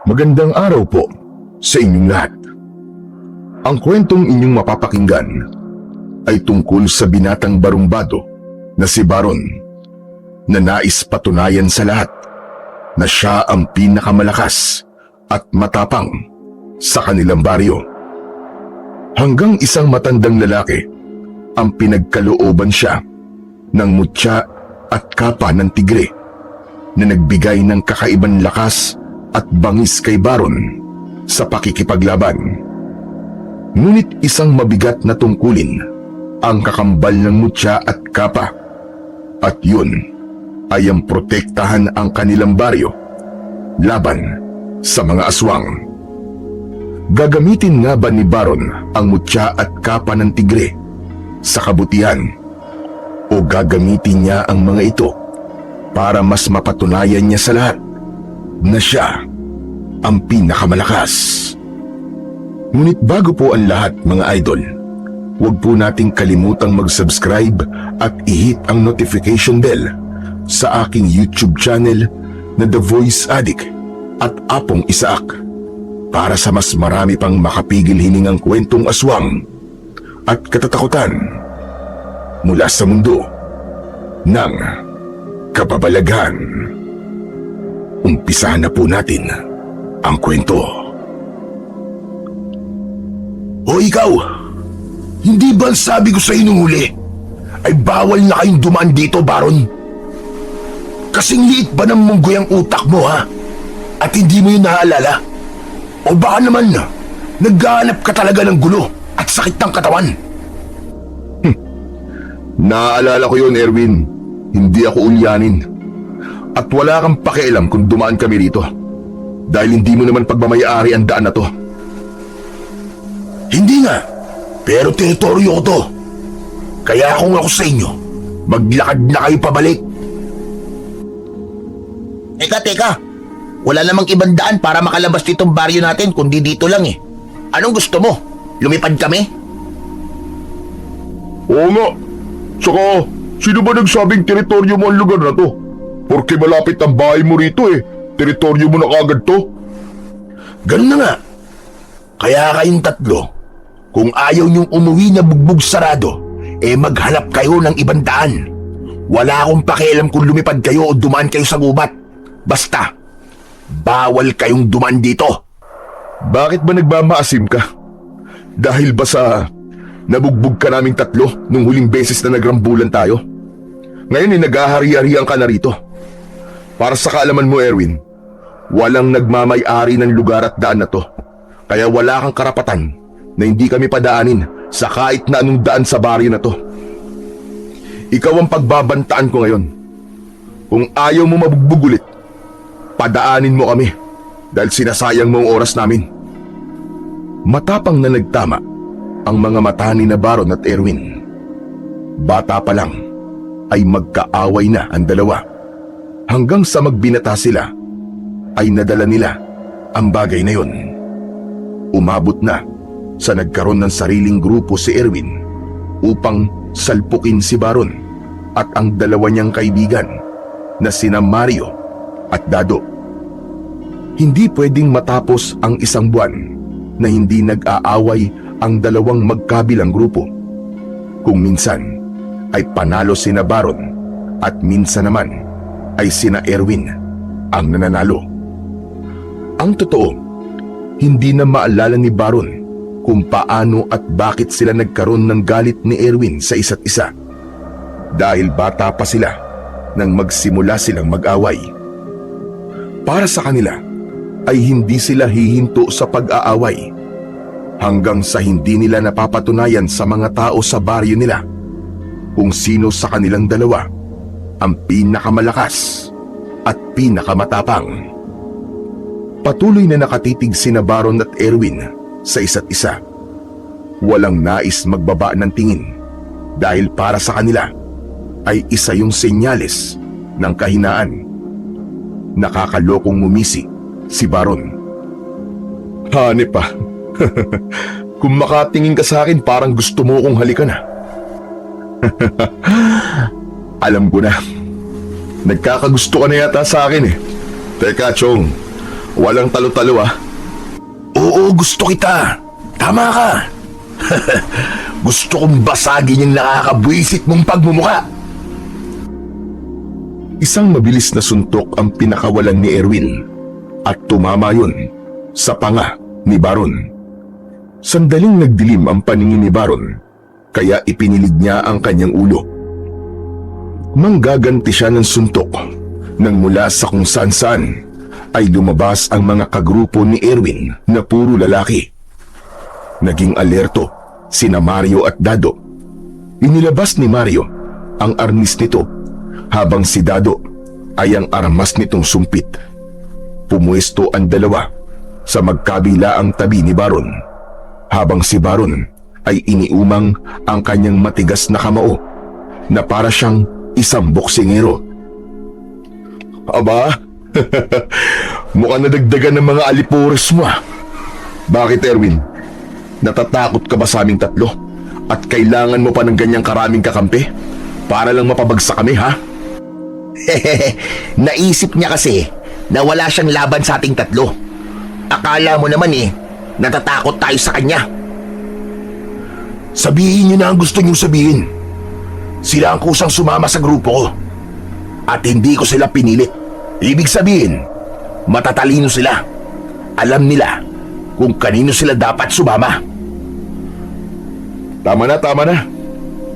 Magandang araw po sa inyong lahat. Ang kwentong inyong mapapakinggan ay tungkol sa binatang barumbado na si Baron na nais patunayan sa lahat na siya ang pinakamalakas at matapang sa kanilang baryo. Hanggang isang matandang lalaki ang pinagkalooban siya ng mutya at kapa ng tigre na nagbigay ng kakaibang lakas at bangis kay Baron sa pakikipaglaban. Ngunit isang mabigat na tungkulin ang kakambal ng mutya at kapa, at yun ay ang protektahan ang kanilang baryo laban sa mga aswang. Gagamitin nga ba ni Baron ang mutya at kapa ng tigre sa kabutihan, o gagamitin niya ang mga ito para mas mapatunayan niya sa lahat na siya ang pinakamalakas? Ngunit bago po ang lahat, mga idol, huwag po nating kalimutang mag-subscribe at i-hit ang notification bell sa aking YouTube channel na The Voice Addict at Apong Isaak para sa mas marami pang makapigil hiningang kwentong aswang at katatakutan mula sa mundo ng kababalaghan. Umpisahan na po natin ang kwento. O ikaw, hindi ba sabi ko sa inyo huli ay bawal na kayong dumaan dito, Baron? Kasing liit ba ng munggoy ang utak mo, ha? At hindi mo yun naaalala? O baka naman naghahanap ka talaga ng gulo at sakit ng katawan? Naaalala ko yun, Erwin. Hindi ako ulyanin. At wala kang pakialam kung dumaan kami rito, dahil hindi mo naman pagmamayari ang daan na to. Hindi nga, pero teritoryo ko to. Kaya kung ako sa inyo, maglakad na kayo pabalik. Teka. Wala namang ibang daan para makalabas ditong baryo natin kundi dito lang eh. Anong gusto mo? Lumipad kami? Oo nga. Saka, sino ba nagsabing teritoryo mo ang lugar na to? Porque malapit ang bahay mo rito eh. Teritoryo mo na kagad to. Ganun na nga. Kaya kayong tatlo, kung ayaw niyong umuwi na bugbog sarado, maghanap kayo ng ibang daan. Wala akong pakialam kung lumipad kayo o dumaan kayo sa gubat. Basta, bawal kayong dumaan dito. Bakit ba nagmamaasim ka? Dahil ba sa nabugbog ka naming tatlo nung huling beses na nagrambulan tayo? Ngayon naghahari-harian ka na rito. Para sa kaalaman mo, Erwin, walang nagmamay-ari ng lugar at daan na to. Kaya wala kang karapatan na hindi kami padaanin sa kahit na anong daan sa baryo na to. Ikaw ang pagbabantaan ko ngayon. Kung ayaw mo mabugbog ulit, padaanin mo kami dahil sinasayang mo ang oras namin. Matapang na nagtama ang mga mata ni na Baron at Erwin. Bata pa lang ay magkaaway na ang dalawa. Hanggang sa magbinata sila, ay nadala nila ang bagay na yon. Umabot na sa nagkaroon ng sariling grupo si Erwin upang salpukin si Baron at ang dalawa niyang kaibigan na sina Mario at Dado. Hindi pwedeng matapos ang isang buwan na hindi nag-aaway ang dalawang magkabilang grupo. Kung minsan ay panalo sina Baron at minsan naman ay sina Erwin ang nananalo. Ang totoo, hindi na maalala ni Baron kung paano at bakit sila nagkaroon ng galit ni Erwin sa isa't isa. Dahil bata pa sila nang magsimula silang mag-away. Para sa kanila ay hindi sila hihinto sa pag-aaway hanggang sa hindi nila napapatunayan sa mga tao sa baryo nila kung sino sa kanilang dalawa ang pinakamalakas at pinakamatapang. Patuloy na nakatitig sina Baron at Erwin sa isa't isa. Walang nais magbaba ng tingin dahil para sa kanila ay isa yung senyales ng kahinaan. Nakakalokong ngumisi si Baron. Hanep pa. Kung makatingin ka sa akin, parang gusto mo kong halikan ha. Alam ko na. Nagkakagusto ka na yata sa akin eh. Teka, Chong. Walang talo-talo ah. Oo, gusto kita. Tama ka. Gusto kong basagin yung nakakabwisit mong pagmumuka. Isang mabilis na suntok ang pinakawalan ni Erwin at tumama yun sa panga ni Baron. Sandaling nagdilim ang paningin ni Baron kaya ipinilig niya ang kanyang ulo. Manggaganti siya ng suntok nang mula sa kung saan-saan ay lumabas ang mga kagrupo ni Erwin na puro lalaki. Naging alerto sina Mario at Dado. Inilabas ni Mario ang arnis nito habang si Dado ay ang armas nitong sumpit. Pumuesto ang dalawa sa magkabilaang tabi ni Baron habang si Baron ay iniumang ang kanyang matigas na kamao na para siyang isang boksingero. Aba, mukhang nadagdagan ng mga alipores mo ah. Bakit Erwin? Natatakot ka ba sa aming tatlo? At kailangan mo pa ng ganyang karaming kakampi? Para lang mapabagsak kami ha? Naisip niya kasi na wala siyang laban sa ating tatlo. Akala mo naman natatakot tayo sa kanya. Sabihin niyo na ang gusto niyong sabihin. Sila ang kusang sumama sa grupo ko. At hindi ko sila pinilit. Ibig sabihin, matatalino sila. Alam nila kung kanino sila dapat sumama. Tama na.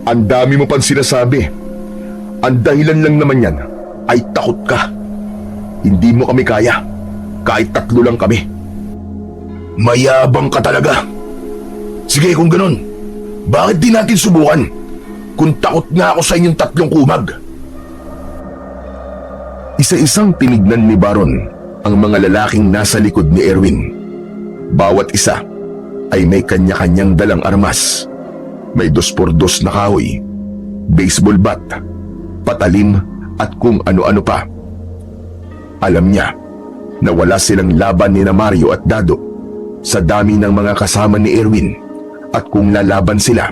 Ang dami mo pang sinasabi. Ang dahilan lang naman yan ay takot ka. Hindi mo kami kaya. Kahit tatlo lang kami. Mayabang ka talaga. Sige kung ganun, bakit di natin subukan? Kung takot nga ako sa inyong tatlong kumag. Isa-isang tinignan ni Baron ang mga lalaking nasa likod ni Erwin. Bawat isa ay may kanya-kanyang dalang armas. May 2x2 na kahoy, baseball bat, patalim at kung ano-ano pa. Alam niya na wala silang laban ni Mario at Dado sa dami ng mga kasama ni Erwin at kung lalaban sila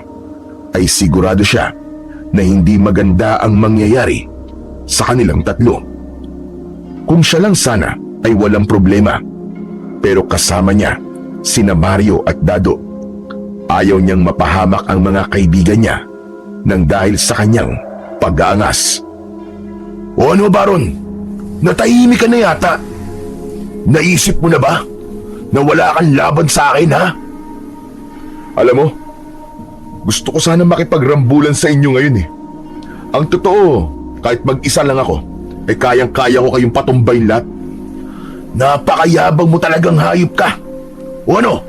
ay sigurado siya na hindi maganda ang mangyayari sa kanilang tatlo. Kung siya lang sana ay walang problema, pero kasama niya sina Mario at Dado. Ayaw niyang mapahamak ang mga kaibigan niya nang dahil sa kanyang pag-aangas. O ano Baron? Natahimik ka na yata. Naisip mo na ba na wala kang laban sa akin ha? Alam mo, gusto ko sana makipagrambulan sa inyo ngayon eh. Ang totoo, kahit mag-isa lang ako, ay kayang-kaya ko kayong patumbayin lahat. Napakayabang mo talagang hayop ka. O ano?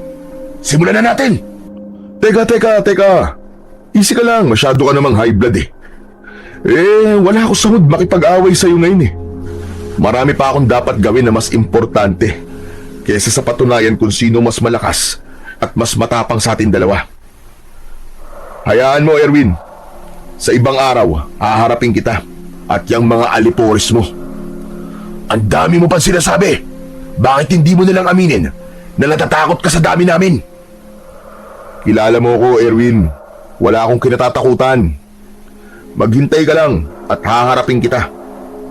Simulan na natin. Teka. Easy ka lang, masyado ka namang high blood eh. Wala ako sahod makipag-away sa'yo ngayon eh. Marami pa akong dapat gawin na mas importante kaysa sa patunayan kung sino mas malakas at mas matapang sa atin dalawa. Hayaan mo Erwin, sa ibang araw haharapin kita at yung mga alipores mo. Ang dami mo pang sinasabi. Bakit hindi mo nalang aminin na natatakot ka sa dami namin? Kilala mo ko Erwin, wala akong kinatatakutan. Maghintay ka lang at haharapin kita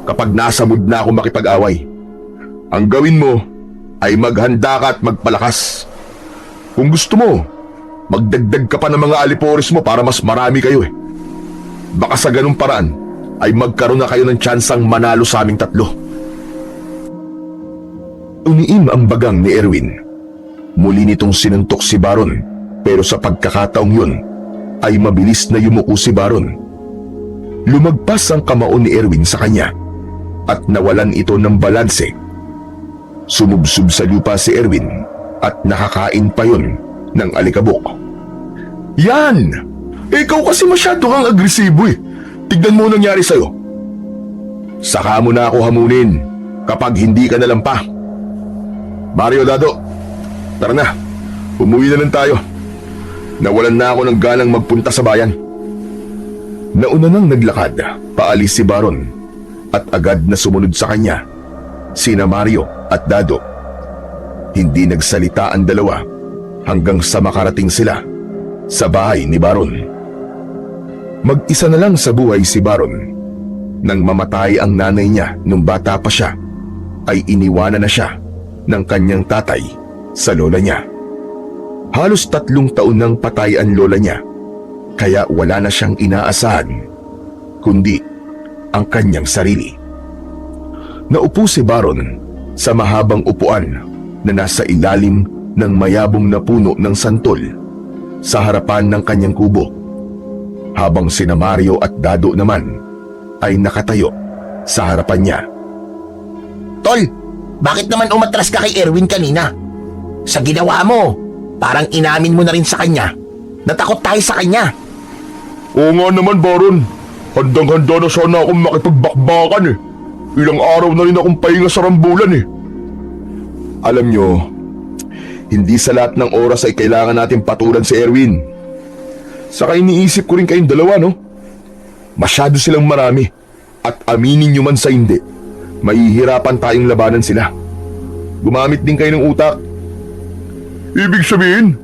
kapag nasa mood na ako makipag-away. Ang gawin mo ay maghanda ka at magpalakas. Kung gusto mo, magdagdag ka pa ng mga alipores mo para mas marami kayo eh. Baka sa ganung paraan ay magkaroon na kayo ng tsansang manalo sa aming tatlo. Uniim ang bagang ni Erwin. Muli nitong sinuntok si Baron, pero sa pagkakataong yun ay mabilis na yumuko si Baron. Lumagpas ang kamao ni Erwin sa kanya at nawalan ito ng balanse. Sumubsob sa lupa si Erwin at nakakain pa yun ng alikabok. Yan! Ikaw kasi masyado kang agresibo eh. Tignan mo nangyari sa'yo. Saka mo na ako hamunin kapag hindi ka nalang pa. Mario, Dado, tara na. Umuwi na lang tayo. Nawalan na ako ng ganang magpunta sa bayan. Nauna nang naglakad, paalis si Baron at agad na sumunod sa kanya sina Mario at Dado. Hindi nagsalita ang dalawa hanggang sa makarating sila sa bahay ni Baron. Mag-isa na lang sa buhay si Baron. Nang mamatay ang nanay niya nung bata pa siya, ay iniwanan na siya ng kanyang tatay sa lola niya. Halos 3 taon nang patay ang lola niya, kaya wala na siyang inaasahan, kundi ang kanyang sarili. Naupo si Baron sa mahabang upuan na nasa ilalim ng mayabong na puno ng santol sa harapan ng kanyang kubo, habang sina Mario at Dado naman ay nakatayo sa harapan niya. Tol, bakit naman umatras ka kay Erwin kanina? Sa ginawa mo, parang inamin mo na rin sa kanya. Natakot tayo sa kanya. Oo nga naman, Baron. Handang-handa na sana akong makipagbakbakan eh. Ilang araw na rin akong pahinga sa rambulan eh. Alam nyo, hindi sa lahat ng oras ay kailangan natin patulan si Erwin. Saka iniisip ko rin kayong dalawa, no? Masyado silang marami. At aminin nyo man sa hindi, mahihirapan tayong labanan sila. Gumamit din kayo ng utak. Ibig sabihin,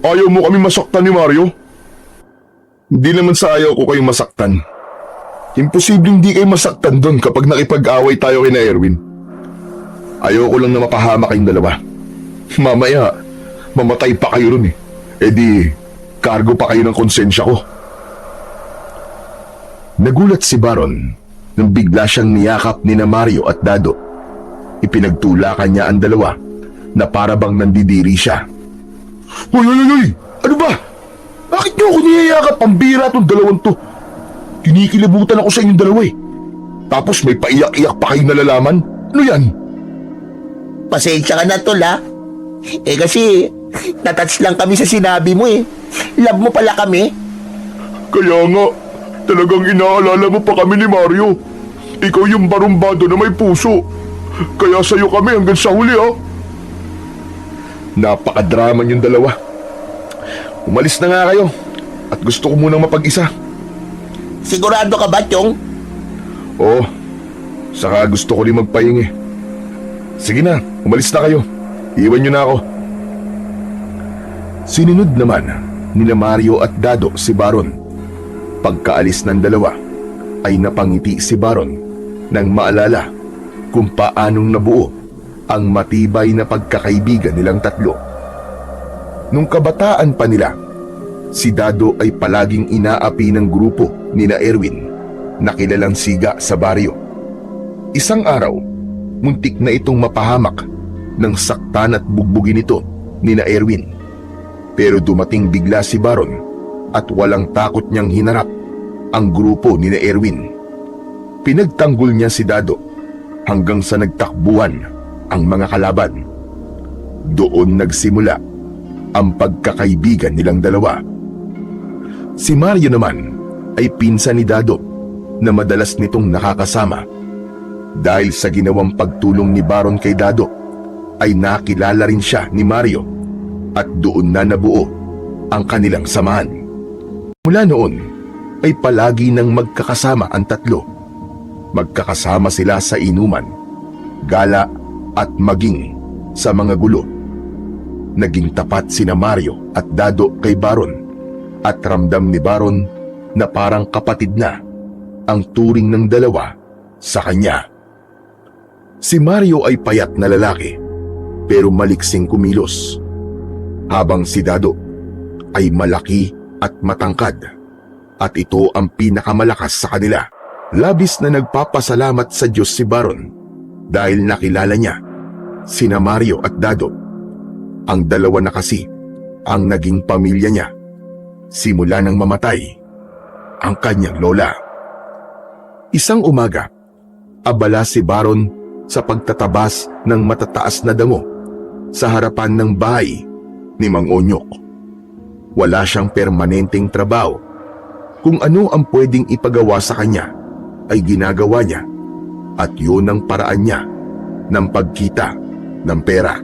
ayaw mo kami masaktan ni Mario? Hindi naman sa ayaw ko kayong masaktan. Imposibleng di kayo masaktan doon kapag nakipag-away tayo kina Erwin. Ayoko lang na mapahama kayong dalawa. Mamaya, mamatay pa kayo ron eh. E di, kargo pa kayo ng konsensya ko. Nagulat si Baron nang bigla siyang niyakap ni na Mario at Dado. Ipinagtulakan niya ang dalawa na para bang nandidiri siya. Uy! Ano ba? Bakit niyo ako niyayakap? Pambira tong dalawang to. Kinikilabutan ako sa inyong dalawa eh. Tapos may paiyak-iyak pa kayong nalalaman? Ano yan? Pasensya ka na, Tol, ha? Kasi, natouch lang kami sa sinabi mo eh. Love mo pala kami. Kaya nga, talagang inaalala mo pa kami ni Mario. Ikaw yung barumbado na may puso. Kaya sa'yo kami hanggang sa huli ha. Napakadrama yung dalawa. Umalis na nga kayo at gusto ko munang mapag-isa. Sigurado ka ba, Chong? Oo, saka gusto ko rin magpahingi. Sige na, umalis na kayo. Iwan nyo na ako. Sinunod naman nila Mario at Dado si Baron. Pagkaalis ng dalawa ay napangiti si Baron nang maalala kung paanong nabuo ang matibay na pagkakaibigan nilang tatlo. Nung kabataan pa nila, si Dado ay palaging inaapi ng grupo ni na Erwin na kilalang siga sa baryo. Isang araw, muntik na itong mapahamak nang saktan at bugbugin ito ni na Erwin. Pero dumating bigla si Baron at walang takot niyang hinarap ang grupo ni na Erwin. Pinagtanggol niya si Dado hanggang sa nagtakbuhan ang mga kalaban. Doon nagsimula ang pagkakaibigan nilang dalawa. Si Mario naman ay pinsan ni Dado na madalas nitong nakakasama. Dahil sa ginawang pagtulong ni Baron kay Dado, ay nakilala rin siya ni Mario at doon na nabuo ang kanilang samahan. Mula noon ay palagi nang magkakasama ang tatlo. Magkakasama sila sa inuman, gala at maging sa mga gulo. Naging tapat sina Mario at Dado kay Baron at ramdam ni Baron na parang kapatid na ang turing ng dalawa sa kanya. Si Mario ay payat na lalaki pero maliksing kumilos, habang si Dado ay malaki at matangkad at ito ang pinakamalakas sa kanila. Labis na nagpapasalamat sa Diyos si Baron dahil nakilala niya sina Mario at Dado. Ang dalawa na kasi ang naging pamilya niya simula nang mamatay ang kanyang lola. Isang umaga, abala si Baron sa pagtatabas ng matataas na damo sa harapan ng bahay ni Mang Onyok. Wala siyang permanenteng trabaho. Kung ano ang pwedeng ipagawa sa kanya ay ginagawa niya at yun ang paraan niya ng pagkita ng pera.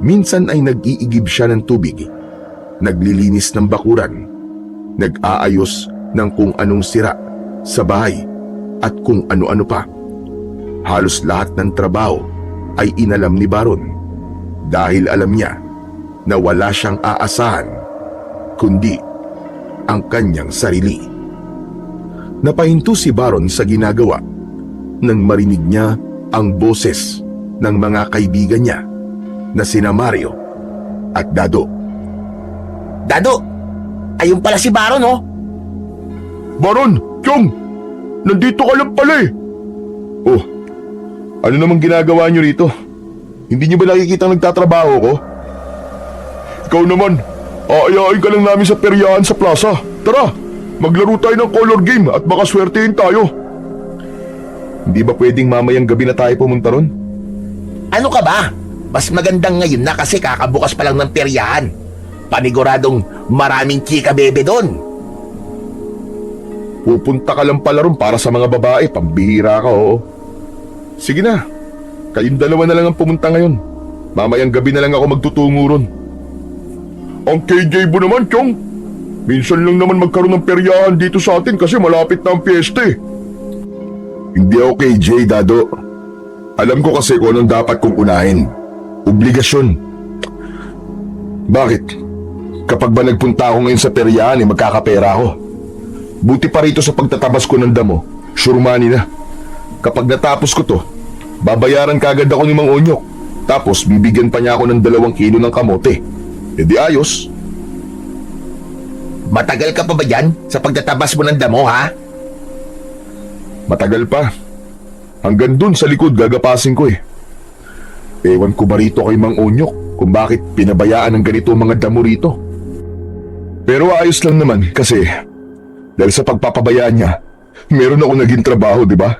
Minsan ay nag-iigib siya ng tubig, naglilinis ng bakuran, nag-aayos ng kung anong sira sa bahay at kung ano-ano pa. Halos lahat ng trabaho ay inalam ni Baron dahil alam niya na wala siyang aasahan kundi ang kanyang sarili. Napahinto si Baron sa ginagawa nang marinig niya ang boses ng mga kaibigan niya na sina Mario at Dado. Dado, ayun pala si Baron oh. Baron, Chong, nandito ka lang pala eh. Oh, ano namang ginagawa niyo rito? Hindi niyo ba nakikita nagtatrabaho ko? Ikaw naman, aayain ka lang namin sa peryahan sa plaza. Tara, maglaro tayo ng color game at baka swertein tayo. Hindi ba pwedeng mamayang gabi na tayo pumunta ron? Ano ka ba? Mas magandang ngayon na kasi kakabukas pa lang ng peryahan. Paniguradong maraming chika bebe doon. Pupunta ka lang pala ron para sa mga babae, pambihira ka, oo. Sige na, kayong dalawa na lang ang pumunta ngayon. Mamayang gabi na lang ako magtutungo ron. Ang KJ mo naman, Chong. Minsan lang naman magkaroon ng peryahan dito sa atin kasi malapit na ang piyesta eh. Hindi ako KJ, Dado. Alam ko kasi kung anong dapat kong unahin. Obligasyon. Bakit? Kapag ba nagpunta ako ngayon sa peryahan magkakapera ako. Buti pa rito sa pagtatabas ko ng damo, sure money na. Kapag natapos ko to, babayaran kagad ako ni Mang Onyok. Tapos bibigyan pa niya ako ng 2 kilo ng kamote. E di ayos. Matagal ka pa ba dyan sa pagtatabas mo ng damo ha? Matagal pa. Hanggang dun sa likod gagapasin ko eh. Ewan ko ba rito kay Mang Onyok kung bakit pinabayaan ng ganito mga damo rito. Pero ayos lang naman kasi dahil sa pagpapabayaan niya, meron ako naging trabaho, di ba?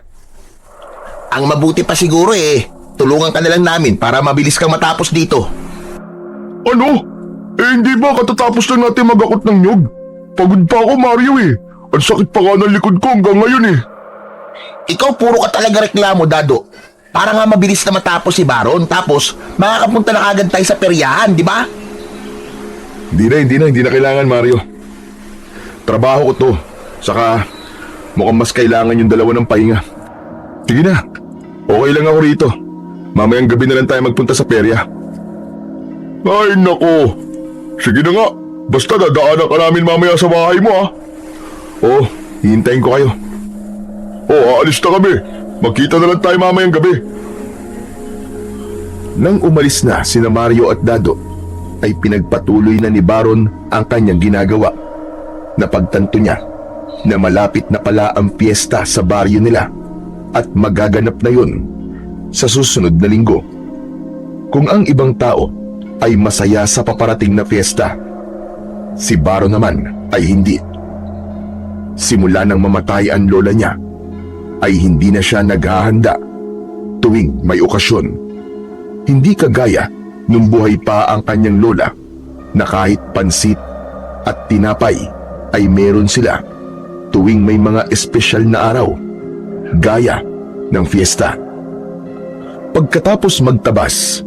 Ang mabuti pa siguro tulungan ka na lang namin para mabilis kang matapos dito. Ano? Hindi ba katatapos lang natin magakot ng nyog? Pagod pa ako, Mario eh. Ang sakit pa nga ng likod ko hanggang ngayon eh. Ikaw puro ka talaga reklamo, Dado. Para nga mabilis na matapos si Baron tapos makakapunta na agad tayo sa peryahan, di ba? Hindi na kailangan, Mario. Trabaho ko to. Saka mukhang mas kailangan yung 2 ng pahinga. Sige na, okay lang ako rito. Mamayang gabi na lang tayo magpunta sa perya. Ay nako, sige na nga. Basta dadaanan ka namin mamaya sa bahay mo ha. Oo, hihintayin ko kayo. Aalis na kami. Magkita na lang tayo mamayang gabi. Nang umalis na sina Mario at Dado, ay pinagpatuloy na ni Baron ang kanyang ginagawa. Napagtanto niya na malapit na pala ang piyesta sa baryo nila at magaganap na yun sa susunod na linggo. Kung ang ibang tao ay masaya sa paparating na piyesta, si Baron naman ay hindi. Simula nang mamatay ang lola niya, ay hindi na siya naghahanda tuwing may okasyon. Hindi kagaya nung buhay pa ang kanyang lola na kahit pansit at tinapay ay meron sila tuwing may mga espesyal na araw, gaya ng fiesta. Pagkatapos magtabas,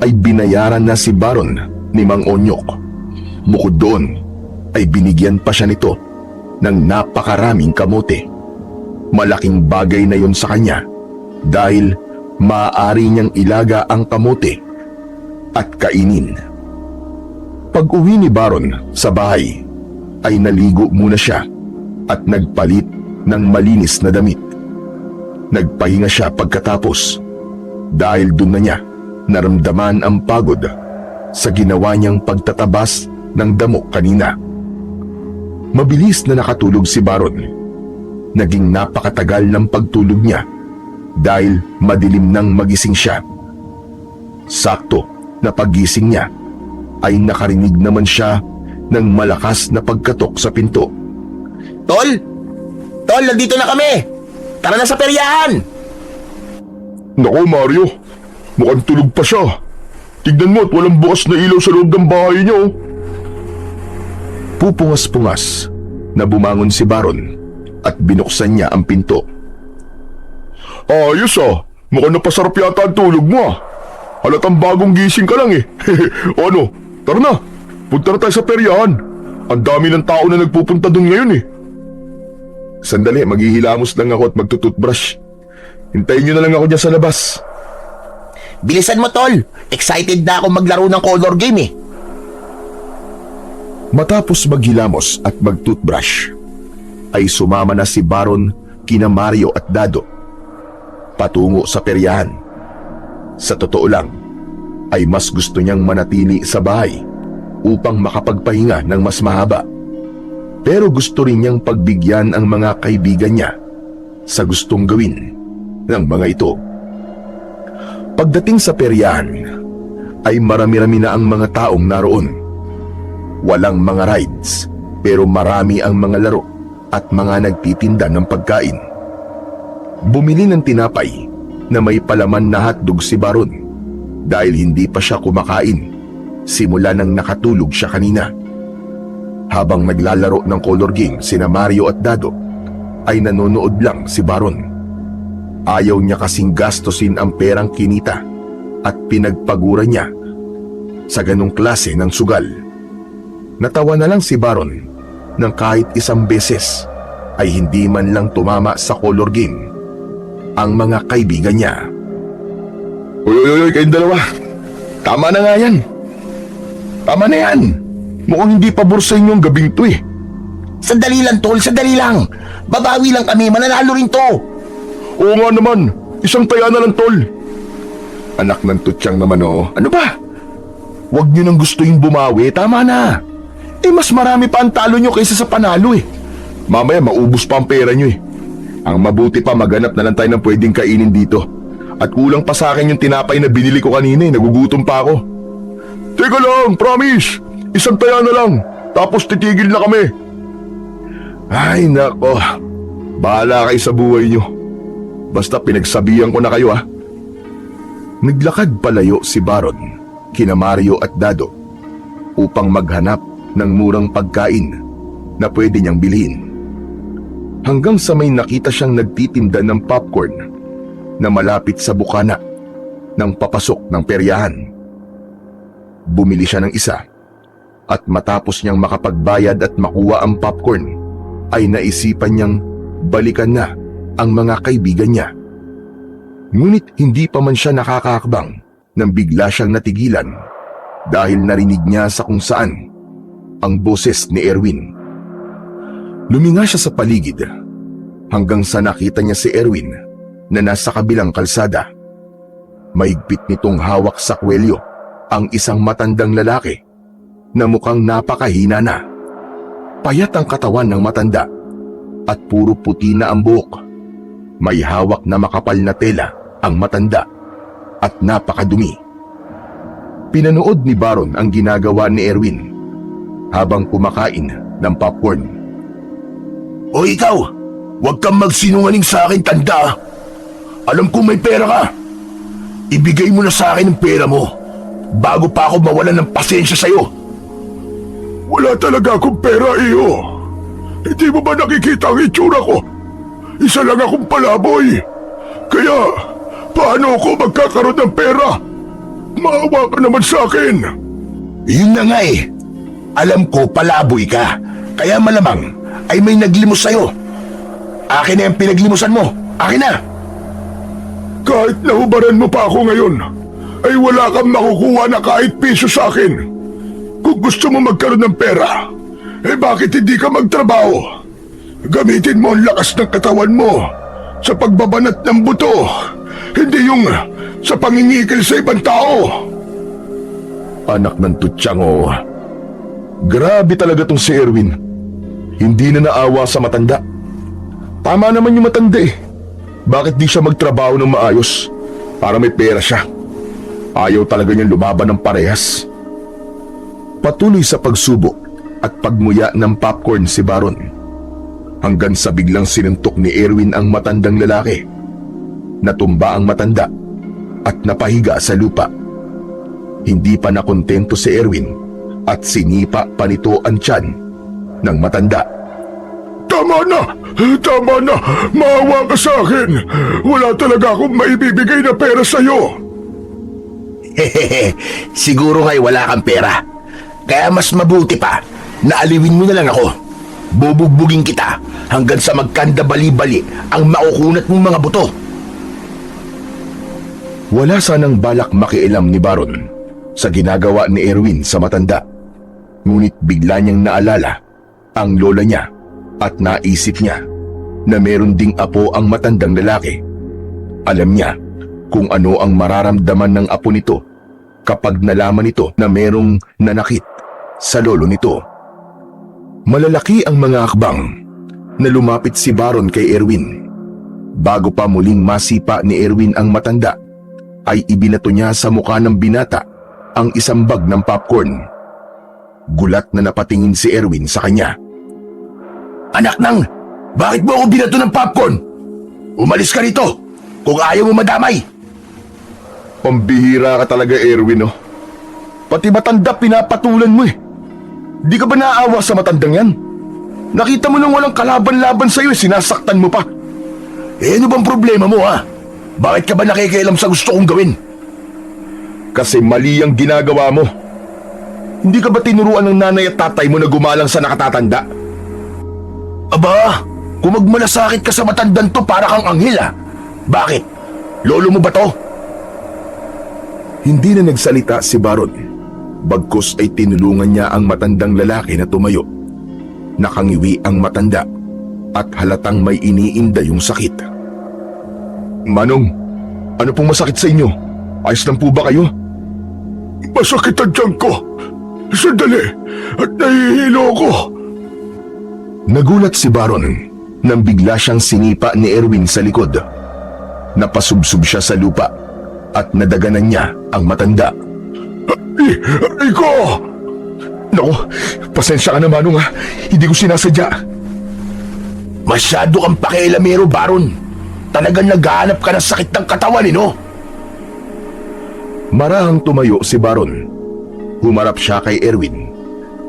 ay binayaran na si Baron ni Mang Onyok. Bukod doon, ay binigyan pa siya nito ng napakaraming kamote. Malaking bagay na yon sa kanya dahil maaari niyang ilaga ang kamote at kainin. Pag-uwi ni Baron sa bahay, ay naligo muna siya at nagpalit ng malinis na damit. Nagpahinga siya pagkatapos dahil doon na niya naramdaman ang pagod sa ginawa niyang pagtatabas ng damo kanina. Mabilis na nakatulog si Baron. Naging napakatagal ng pagtulog niya dahil madilim nang magising siya. Sakto na paggising niya ay nakarinig naman siya ng malakas na pagkatok sa pinto. Tol! Tol, nandito na kami! Tara na sa peryahan! Nako, Mario. Mukhang tulog pa siya. Tignan mo at walang bukas na ilaw sa loob ng bahay niyo. Pupungas-pungas na bumangon si Baron at binuksan niya ang pinto. Ayos ah. Mukhang napasarap yata ang tulog mo ah. Halatang bagong gising ka lang eh. O ano, tara na. Punta na tayo sa peryahan. Ang dami ng tao na nagpupunta doon ngayon eh. Sandali, maghihilamos lang ako at magtututbrush. Hintayin niyo na lang ako dyan sa labas. Bilisan mo, Tol. Excited na ako maglaro ng color game eh. Matapos maghilamos at magtutbrush, ay sumama na si Baron kina Mario at Dado patungo sa peryahan. Sa totoo lang, ay mas gusto niyang manatili sa bahay upang makapagpahinga ng mas mahaba. Pero gusto rin niyang pagbigyan ang mga kaibigan niya sa gustong gawin ng mga ito. Pagdating sa peryahan, ay marami-rami na ang mga taong naroon. Walang mga rides, pero marami ang mga laro at mga nagtitinda ng pagkain. Bumili ng tinapay na may palaman na hotdog si Baron dahil hindi pa siya kumakain simula nang nakatulog siya kanina. Habang naglalaro ng color game sina Mario at Dado, ay nanonood lang si Baron. Ayaw niya kasing gastusin ang perang kinita at pinagpagura niya sa ganong klase ng sugal. Natawa na lang si Baron nang kahit isang beses ay hindi man lang tumama sa color game ang mga kaibigan niya. Uy, kayong dalawa. Tama na nga yan. Tama na yan. Mukhang hindi pabor sa inyo ang gabing to eh. Sandali lang, tol, sandali lang. Babawi lang kami, mananalo rin to. Oo nga naman. Isang taya na lang, tol. Anak ng tutyang naman oh. Ano ba? Huwag nyo nang gusto yung bumawi. Tama na. Mas marami pa ang talo nyo kaysa sa panalo eh. Mamaya maubos pa ang pera nyo eh. Ang mabuti pa maghanap na lang tayo ng pwedeng kainin dito. At kulang pa sa akin yung tinapay na binili ko kanina eh. Nagugutom pa ako. Teka lang, promise. Isang taya na lang. Tapos titigil na kami. Ay nako. Bahala kayo sa buhay nyo. Basta pinagsabihan ko na kayo ah. Naglakad palayo si Baron, kina Mario at Dado upang maghanap ng murang pagkain na pwede niyang bilhin. Hanggang sa may nakita siyang nagtitinda ng popcorn na malapit sa bukana ng papasok ng peryahan. Bumili siya ng isa at matapos niyang makapagbayad at makuha ang popcorn ay naisipan niyang balikan na ang mga kaibigan niya. Ngunit hindi pa man siya nakakakbang nang bigla siyang natigilan dahil narinig niya sa kung saan ang boses ni Erwin. Luminga siya sa paligid hanggang sa nakita niya si Erwin na nasa kabilang kalsada. Mahigpit nitong hawak sa kwelyo ang isang matandang lalaki na mukhang napakahina na. Payat ang katawan ng matanda at puro puti na ang buhok. May hawak na makapal na tela ang matanda at napakadumi. Pinanood ni Baron ang ginagawa ni Erwin habang kumakain ng popcorn. O ikaw, huwag kang magsinungaling sa akin, tanda. Alam kong may pera ka. Ibigay mo na sa akin ang pera mo bago pa ako mawalan ng pasensya sa'yo. Wala talaga akong pera, iyo. Hindi mo ba nakikita ang itsura ko? Isa lang akong palaboy. Kaya, paano ako magkakaroon ng pera? Maawa ka naman sa akin. Yun na nga eh. Alam ko palaboy ka. Kaya malamang ay may naglimos sa'yo. Akin na yung pinaglimusan mo. Akin na. Kahit nahubaran mo pa ako ngayon, ay wala kang makukuha na kahit piso sa akin. Kung gusto mo magkaroon ng pera, bakit hindi ka magtrabaho? Gamitin mo ang lakas ng katawan mo sa pagbabanat ng buto, hindi yung sa pangingikil sa ibang tao. Anak ng tutyang oh. Grabe talaga tong si Erwin. Hindi na naawa sa matanda. Tama naman yung matanda eh. Bakit di siya magtrabaho ng maayos para may pera siya? Ayaw talaga niyang lumaban ng parehas. Patuloy sa pagsubok at pagmuya ng popcorn si Baron hanggang sa biglang sinuntok ni Erwin ang matandang lalaki. Natumba ang matanda at napahiga sa lupa. Hindi pa nakontento si Erwin at sinipa pa nito ang tiyan ng matanda. Tama na! Tama na! Maawa ka sa akin! Wala talaga akong maibibigay na pera sa'yo! Hehehe, siguro nga'y wala kang pera. Kaya mas mabuti pa na aliwin mo na lang ako. Bubugbugin kita hanggang sa magkanda bali-bali ang makukunat mong mga buto. Wala sanang balak makialam ni Baron sa ginagawa ni Erwin sa matanda. Ngunit bigla niyang naalala ang lola niya at naisip niya na meron ding apo ang matandang lalaki. Alam niya kung ano ang mararamdaman ng apo nito kapag nalaman nito na merong nanakit sa lolo nito. Malalaki ang mga akbang na lumapit si Baron kay Erwin. Bago pa muling masipa ni Erwin ang matanda, ay ibinato niya sa mukha ng binata ang isang bag ng popcorn. Gulat na napatingin si Erwin sa kanya. "Anak nang, bakit mo ako binato ng popcorn? Umalis ka rito kung ayaw mo madamay." Pambihira ka talaga, Erwin, oh. Pati matanda pinapatulan mo eh. Di ka ba naaawa sa matandang yan? Nakita mo nang walang kalaban-laban sa'yo, sinasaktan mo pa. Ano bang problema mo, ha? Bakit ka ba nakikialam sa gusto kong gawin? Kasi mali ang ginagawa mo. Hindi ka ba tinuruan ng nanay at tatay mo na gumalang sa nakatatanda? Aba, kung magmalasakit ka sa matandang to para kang anghel, ha? Bakit? Lolo mo ba to? Hindi na nagsalita si Baron. Bagkus ay tinulungan niya ang matandang lalaki na tumayo. Nakangiwi ang matanda at halatang may iniinda yung sakit. "Manong, ano pong masakit sa inyo? Ayos lang po ba kayo?" Masakit ang tiyan ko. Sandali, at nahihilo ko. Nagulat si Baron nang bigla siyang sinipa ni Erwin sa likod. Napasubsob siya sa lupa at nadaganan niya ang matanda. Iko! Naku, pasensya ka na, Manong, ha. Hindi ko sinasadya. Masyado kang pakialamero, Baron. Talagang naghahanap ka ng sakit ng katawan, no? Marahang tumayo si Baron. Humarap siya kay Erwin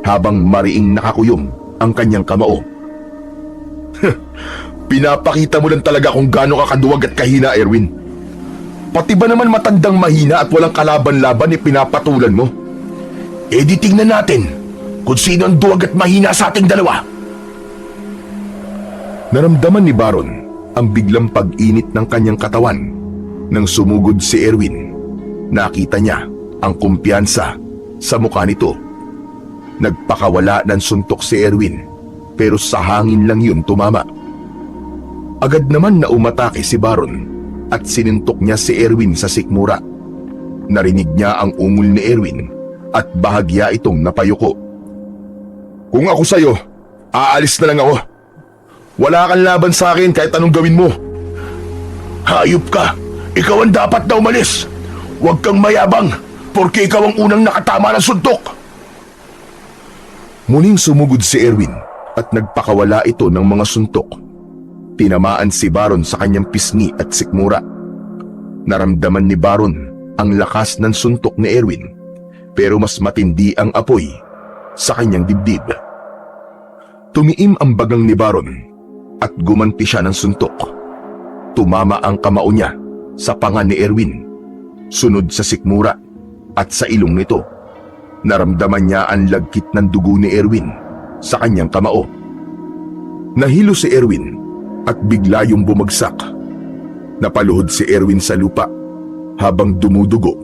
habang mariing nakakuyom ang kanyang kamao. Pinapakita mo lang talaga kung gaano ka kaduwag at kahina, Erwin. Pati ba naman matandang mahina at walang kalaban-laban pinapatulan mo? Eh di tingnan natin kung sino ang duwag at mahina sa ating dalawa. Naramdaman ni Baron ang biglang pag-init ng kanyang katawan nang sumugod si Erwin. Nakita niya ang kumpiyansa sa mukha nito. Nagpakawala ng suntok si Erwin, pero sa hangin lang yun tumama. Agad naman na umatake si Baron at sinintok niya si Erwin sa sikmura. Narinig niya ang ungol ni Erwin at bahagya itong napayuko. "Kung ako sa'yo, aalis na lang ako. Wala kang laban sa akin kahit anong gawin mo." Hayop ka! Ikaw ang dapat na umalis! Huwag kang mayabang, porque ikaw ang unang nakatama ng suntok! Muling sumugod si Erwin at nagpakawala ito ng mga suntok. Tinamaan si Baron sa kanyang pisngi at sikmura. Naramdaman ni Baron ang lakas ng suntok ni Erwin, pero mas matindi ang apoy sa kanyang dibdib. Tumiim ang bagang ni Baron at gumanti siya ng suntok. Tumama ang kamao niya sa panga ni Erwin, sunod sa sikmura at sa ilong nito. Naramdaman niya ang lagkit ng dugo ni Erwin sa kanyang kamao. Nahilo si Erwin at bigla yung bumagsak. Napaluhod si Erwin sa lupa habang dumudugo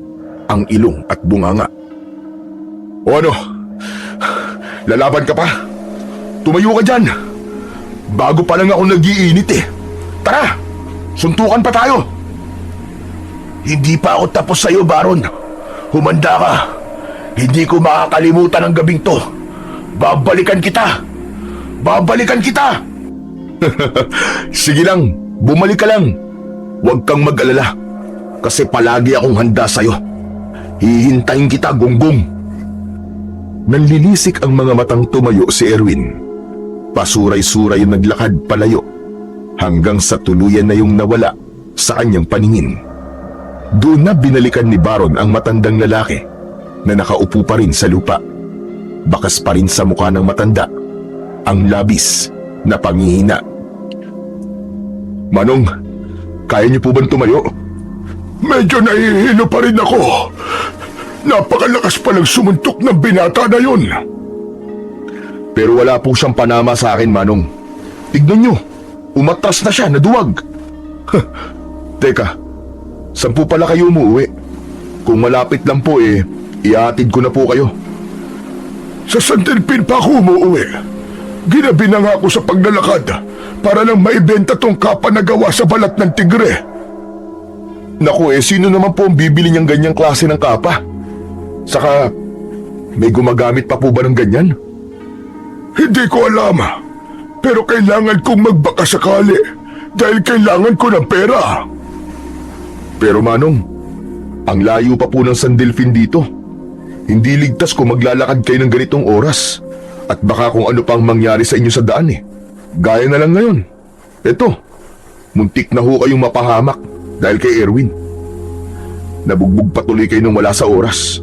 ang ilong at bunganga. "O ano? Lalaban ka pa? Tumayo ka dyan! Bago pa lang ako nag-iinit eh. Tara! Suntukan pa tayo!" Hindi pa ako tapos sa'yo, Baron. Humanda ka. Hindi ko makakalimutan ang gabing to. Babalikan kita! Babalikan kita! Sige lang, bumalik ka lang. Huwag kang mag-alala, kasi palagi akong handa sa'yo. Hihintayin kita, gonggong. Nanlilisik ang mga matang tumayo si Erwin. Pasuray-suray naglakad palayo, hanggang sa tuluyan na yung nawala sa kanyang paningin. Doon na binalikan ni Baron ang matandang lalaki na nakaupo pa rin sa lupa. Bakas pa rin sa mukha ng matanda ang labis na panghihina. "Manong, kaya niyo po bang tumayo?" Medyo nahihilo pa rin ako. Napakalakas pa lang sumuntok ng binata na yun. Pero wala po siyang panama sa akin, Manong. Tignan niyo, umatras na siya, naduwag. Teka, saan po pala kayo umuwi? Kung malapit lang po ihatid ko na po kayo. Sa Santilpin pa ako umuwi. Ginabi na nga ako sa paglalakad para lang maibenta tong kapa na gawa sa balat ng tigre. Naku sino naman po ang bibili niyang ganyang klase ng kapa? Saka, may gumagamit pa po ba ng ganyan? Hindi ko alam. Pero kailangan kong magbaka sakali dahil kailangan ko ng pera. Pero Manong, ang layo pa po ng San Delfin dito. Hindi ligtas kung maglalakad kayo ng ganitong oras. At baka kung ano pang mangyari sa inyo sa daan Gaya na lang ngayon. Eto, muntik na ho kayong mapahamak dahil kay Erwin. Nabugbog patuloy kayo nung wala sa oras.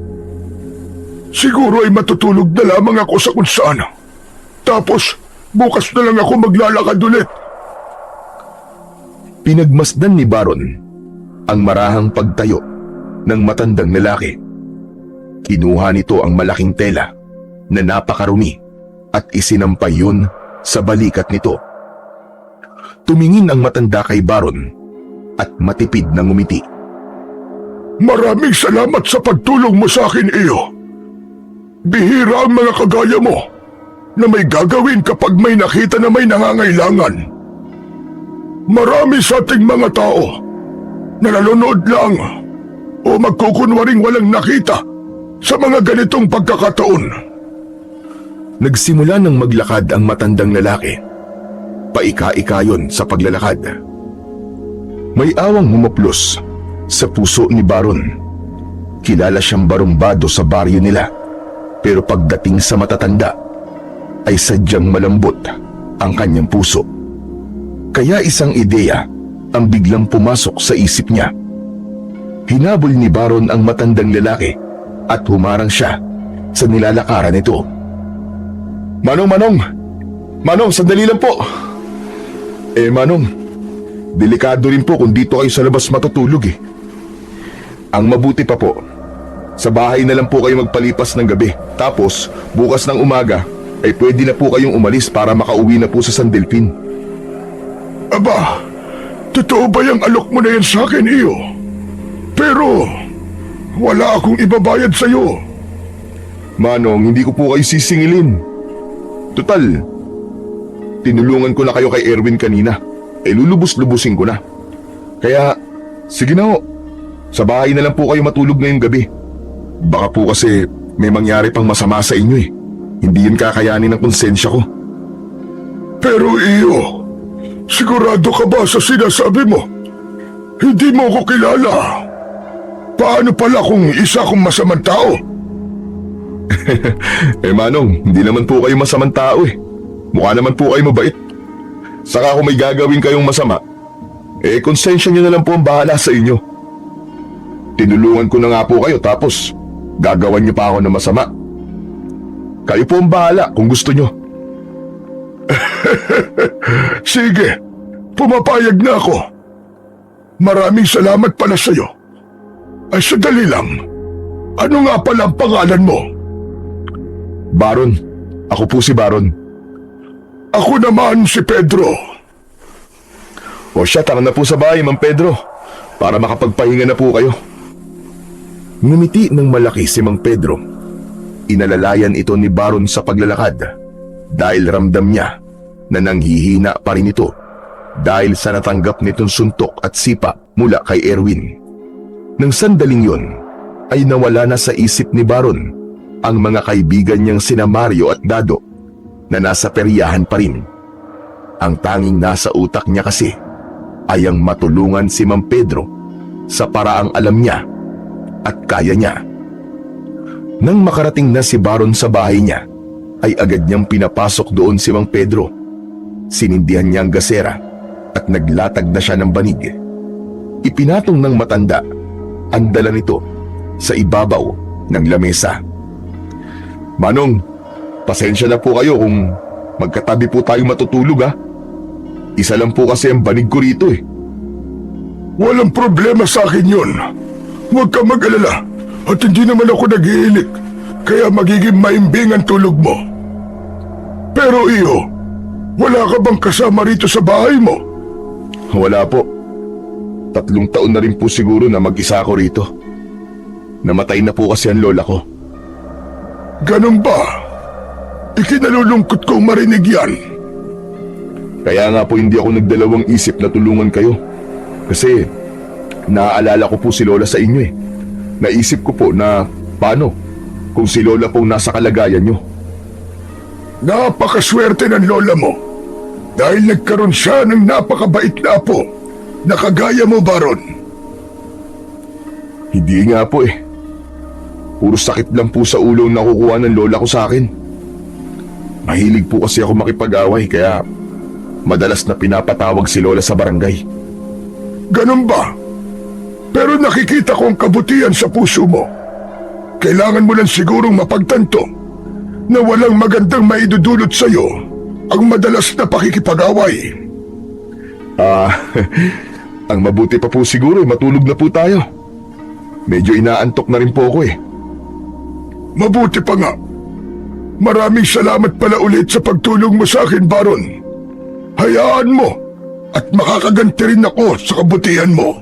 Siguro ay matutulog na lamang ako sa kung saan. Tapos, bukas na lang ako maglalakad ulit. Pinagmasdan ni Baron ang marahang pagtayo ng matandang lalaki. Kinuha nito ang malaking tela na napakarumi at isinampay yun sa balikat nito. Tumingin ang matanda kay Baron at matipid na ngumiti. Maraming salamat sa pagtulong mo sa akin, iyo. Bihira ang mga kagaya mo na may gagawin kapag may nakita na may nangangailangan. Marami sa ating mga tao na nanonood lang o magkukunwaring walang nakita sa mga ganitong pagkakataon. Nagsimula ng maglakad ang matandang lalaki. Paika-ika yon sa paglalakad. May awang humaplos sa puso ni Baron. Kilala siyang barumbado sa baryo nila. Pero pagdating sa matatanda, ay sadyang malambot ang kanyang puso. Kaya isang ideya ang biglang pumasok sa isip niya. Hinabol ni Baron ang matandang lalaki at humarang siya sa nilalakaran nito. Manong, sandali lang po. Manong, delikado rin po kung dito kayo sa labas matutulog Ang mabuti pa po, sa bahay na lang po kayo magpalipas ng gabi. Tapos, bukas ng umaga, ay pwede na po kayong umalis para makauwi na po sa San Delfin. Aba, totoo ba yung alok mo na yan sa akin, iyo? Pero, wala akong ibabayad sa'yo. Manong, hindi ko po kayo sisingilin. Total, tinulungan ko na kayo kay Erwin kanina. Lulubos-lubusin ko na. Kaya, sige na ho. Sa bahay na lang po kayo matulog ngayong gabi. Baka po kasi may mangyari pang masama sa inyo Hindi yun kakayanin ng konsensya ko. Pero iyo, sigurado ka ba sa sinasabi mo? Hindi mo ko kilala. Paano pala kung isa akong masamang tao? Manong, hindi naman po kayo masamang tao Mukha naman po kayo mabait. Saka kung may gagawin kayong masama, konsensya nyo na lang po ang bahala sa inyo. Tinulungan ko na nga po kayo tapos gagawan nyo pa ako ng masama. Kayo po ang bahala kung gusto nyo. Sige, pumapayag na ako. Maraming salamat pala sa'yo. Ay, sadali lang. Ano nga pala ang pangalan mo? Baron. Ako po si Baron. Ako naman si Pedro. O siya, tara na po sa bahay, Mang Pedro, para makapagpahinga na po kayo. Ngumiti ng malaki si Mang Pedro. Inalalayan ito ni Baron sa paglalakad dahil ramdam niya na nanghihina pa rin ito dahil sa natanggap nitong suntok at sipa mula kay Erwin. Nang sandaling yon ay nawala na sa isip ni Baron ang mga kaibigan niyang sina Mario at Dado na nasa peryahan pa rin. Ang tanging nasa utak niya kasi ay ang matulungan si Mang Pedro sa paraang alam niya at kaya niya. Nang makarating na si Baron sa bahay niya, ay agad niyang pinapasok doon si Mang Pedro. Sinindihan niya ang gasera at naglatag na siya ng banig. Ipinatong ng matanda ang dala nito sa ibabaw ng lamesa. Manong, pasensya na po kayo kung magkatabi po tayo matutulog Isa lang po kasi ang banig ko rito Walang problema sa akin yun. Huwag ka mag-alala at hindi naman ako nag-iilik kaya magiging maimbing ang tulog mo. Pero iyo, wala ka bang kasama rito sa bahay mo? Wala po. 3 taon na rin po siguro na mag-isa ako rito. Namatay na po kasi ang lola ko. Ganun ba? Ikinalulungkot kong marinig yan. Kaya nga po hindi ako nagdalawang isip na tulungan kayo. Kasi naaalala ko po si Lola sa inyo eh. Naisip ko po na paano kung si Lola pong nasa kalagayan nyo. Napakaswerte ng lola mo dahil nagkaroon siya ng napakabait na apo na kagaya mo, Baron. Hindi nga po eh. Puro sakit lang po sa ulo ang nakukuha ng lola ko sa akin. Mahilig po kasi ako makipag-away kaya madalas na pinapatawag si Lola sa barangay. Ganun ba? Pero nakikita ko ang kabutihan sa puso mo. Kailangan mo lang sigurong mapagtanto na walang magandang maidudulot sa'yo ang madalas na pakikipag-away. Ang mabuti pa po siguro matulog na po tayo. Medyo inaantok na rin po ako eh. Mabuti pa nga. Maraming salamat pala ulit sa pagtulong mo sa akin, Baron. Hayaan mo at makakaganti rin ako sa kabutihan mo.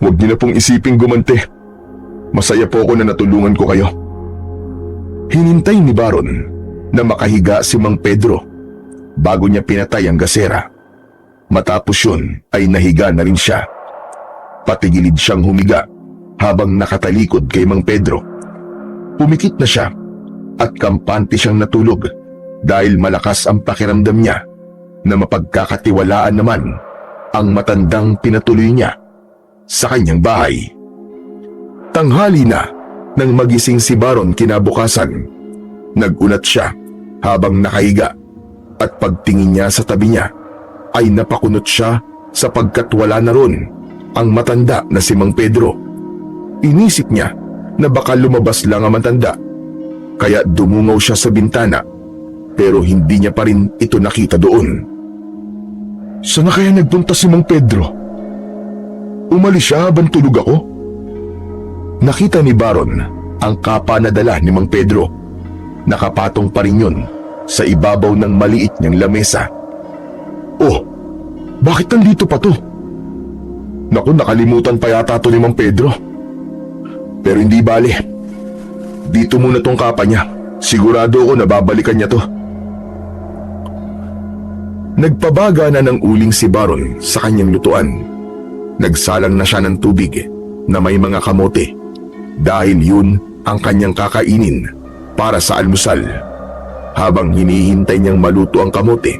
Huwag niyo na pong isiping gumante. Masaya po ako na natulungan ko kayo. Hinintay ni Baron na makahiga si Mang Pedro bago niya pinatay ang gasera. Matapos yun ay nahiga na rin siya. Patigilid siyang humiga habang nakatalikod kay Mang Pedro. Pumikit na siya at kampante siyang natulog dahil malakas ang pakiramdam niya na mapagkakatiwalaan naman ang matandang pinatuloy niya sa kanyang bahay. Tanghali na nang magising si Baron kinabukasan. Nagulat siya habang nakahiga at pagtingin niya sa tabi niya ay napakunot siya sapagkat wala na ron ang matanda na si Mang Pedro. Inisip niya na baka lumabas lang ang matanda kaya dumungaw siya sa bintana pero hindi niya pa rin ito nakita doon. Saan na kaya nagpunta si Mang Pedro? Umalis siya habang tulog ako? Nakita ni Baron ang kapa na dala ni Mang Pedro. Nakapatong pa rin yun sa ibabaw ng maliit niyang lamesa. Oh, bakit nandito pa to? Naku, nakalimutan pa yata to ni Mang Pedro. Pero hindi bale. Dito muna tong kapa niya. Sigurado ako na babalikan niya to. Nagpabaga na ng uling si Baron sa kanyang lutuan. Nagsalang na siya ng tubig na may mga kamote dahil yun ang kanyang kakainin para sa almusal. Habang hinihintay niyang maluto ang kamote,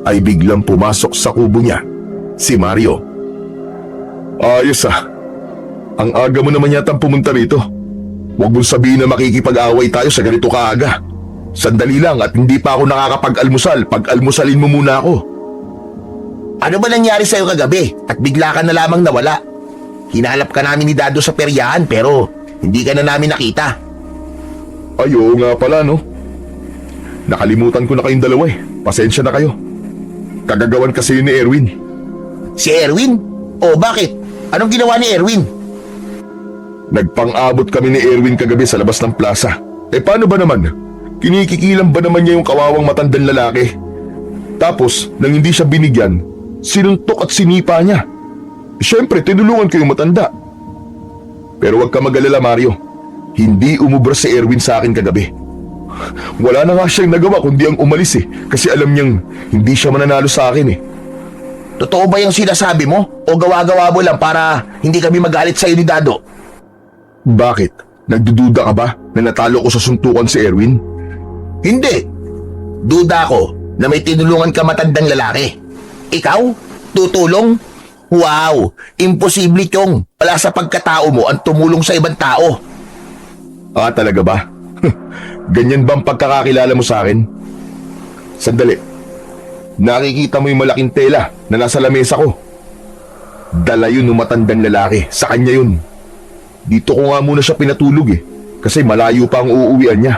ay biglang pumasok sa kubo niya si Mario. Ayos ah. Ang aga mo naman yatang pumunta rito. Huwag mong sabihin na makikipag-away tayo sa ganito kaaga. Sandali lang at hindi pa ako nakakapag-almusal. Pag-almusalin mo muna ako. Ano ba nangyari sa'yo kagabi at bigla ka na lamang nawala? Hinalap ka namin ni Dado sa peryahan pero hindi ka na namin nakita. Ay, oo nga pala no. Nakalimutan ko na kayong dalawa eh. Pasensya na kayo. Kagagawan kasi ni Erwin. Si Erwin? O bakit? Anong ginawa ni Erwin? Nagpang-abot kami ni Erwin kagabi sa labas ng plaza. Eh paano ba naman? Kinikikilan ba naman niya yung kawawang matandang lalaki? Tapos, nang hindi siya binigyan, sinuntok at sinipa niya. Siyempre, tinulungan ko yung matanda. Pero wag ka mag-alala, Mario. Hindi umubra si Erwin sa akin kagabi. Wala na nga siyang nagawa kundi ang umalis eh. Kasi alam niyang hindi siya mananalo sa akin eh. Totoo ba yung sinasabi mo? O gawa-gawa mo lang para hindi kami magalit sa'yo ni Dado? Bakit? Nagdududa ka ba na natalo ko sa suntukan si Erwin? Hindi. Duda ako na may tinulungan ka matandang lalaki. Ikaw? Tutulong? Wow! Imposible Chong. Wala sa pagkatao mo ang tumulong sa ibang tao. Ah, talaga ba? Ganyan ba ang pagkakakilala mo sa akin? Sandali. Nakikita mo yung malaking tela na nasa lamesa ko. Dala yun ng matandang lalaki. Sa kanya yun. Dito ko nga muna siya pinatulog eh. Kasi malayo pa ang uuwian niya.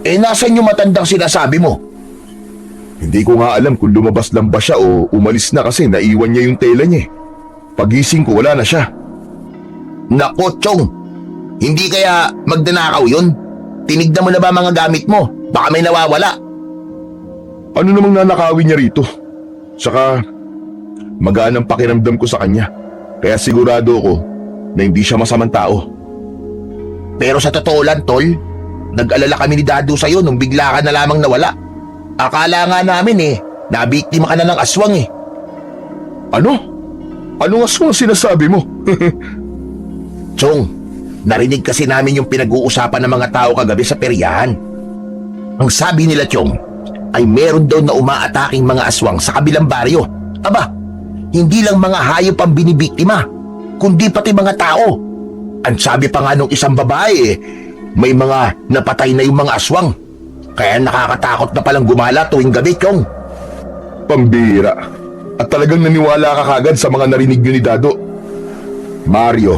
Eh nasan yung matandang sinasabi mo? Hindi ko nga alam kung lumabas lang ba siya o umalis na kasi naiwan niya yung tela niya eh. Pagising ko wala na siya. Nako Chong. Hindi kaya magdanakaw yun? Tinignan mo na ba mga gamit mo? Baka may nawawala. Ano namang nanakawin niya rito? Saka magaan ang pakiramdam ko sa kanya. Kaya sigurado ko na hindi siya masamang tao. Pero sa totoo lang, Tol, nag-alala kami ni Dado sa'yo nung bigla ka na lamang nawala. Akala nga namin nabiktima ka na ng aswang eh. Ano? Anong aswang sinasabi mo? Chong, narinig kasi namin yung pinag-uusapan ng mga tao kagabi sa peryahan. Ang sabi nila, Chong, ay meron daw na umaataking mga aswang sa kabilang baryo. Aba, hindi lang mga hayop ang binibiktima, kundi pati mga tao. Ang sabi pa nga nung isang babae, may mga napatay na yung mga aswang. Kaya nakakatakot na palang gumala tuwing gabi, Chong. Pambira. At talagang naniwala ka kagad sa mga narinig niyo ni Dado. Mario,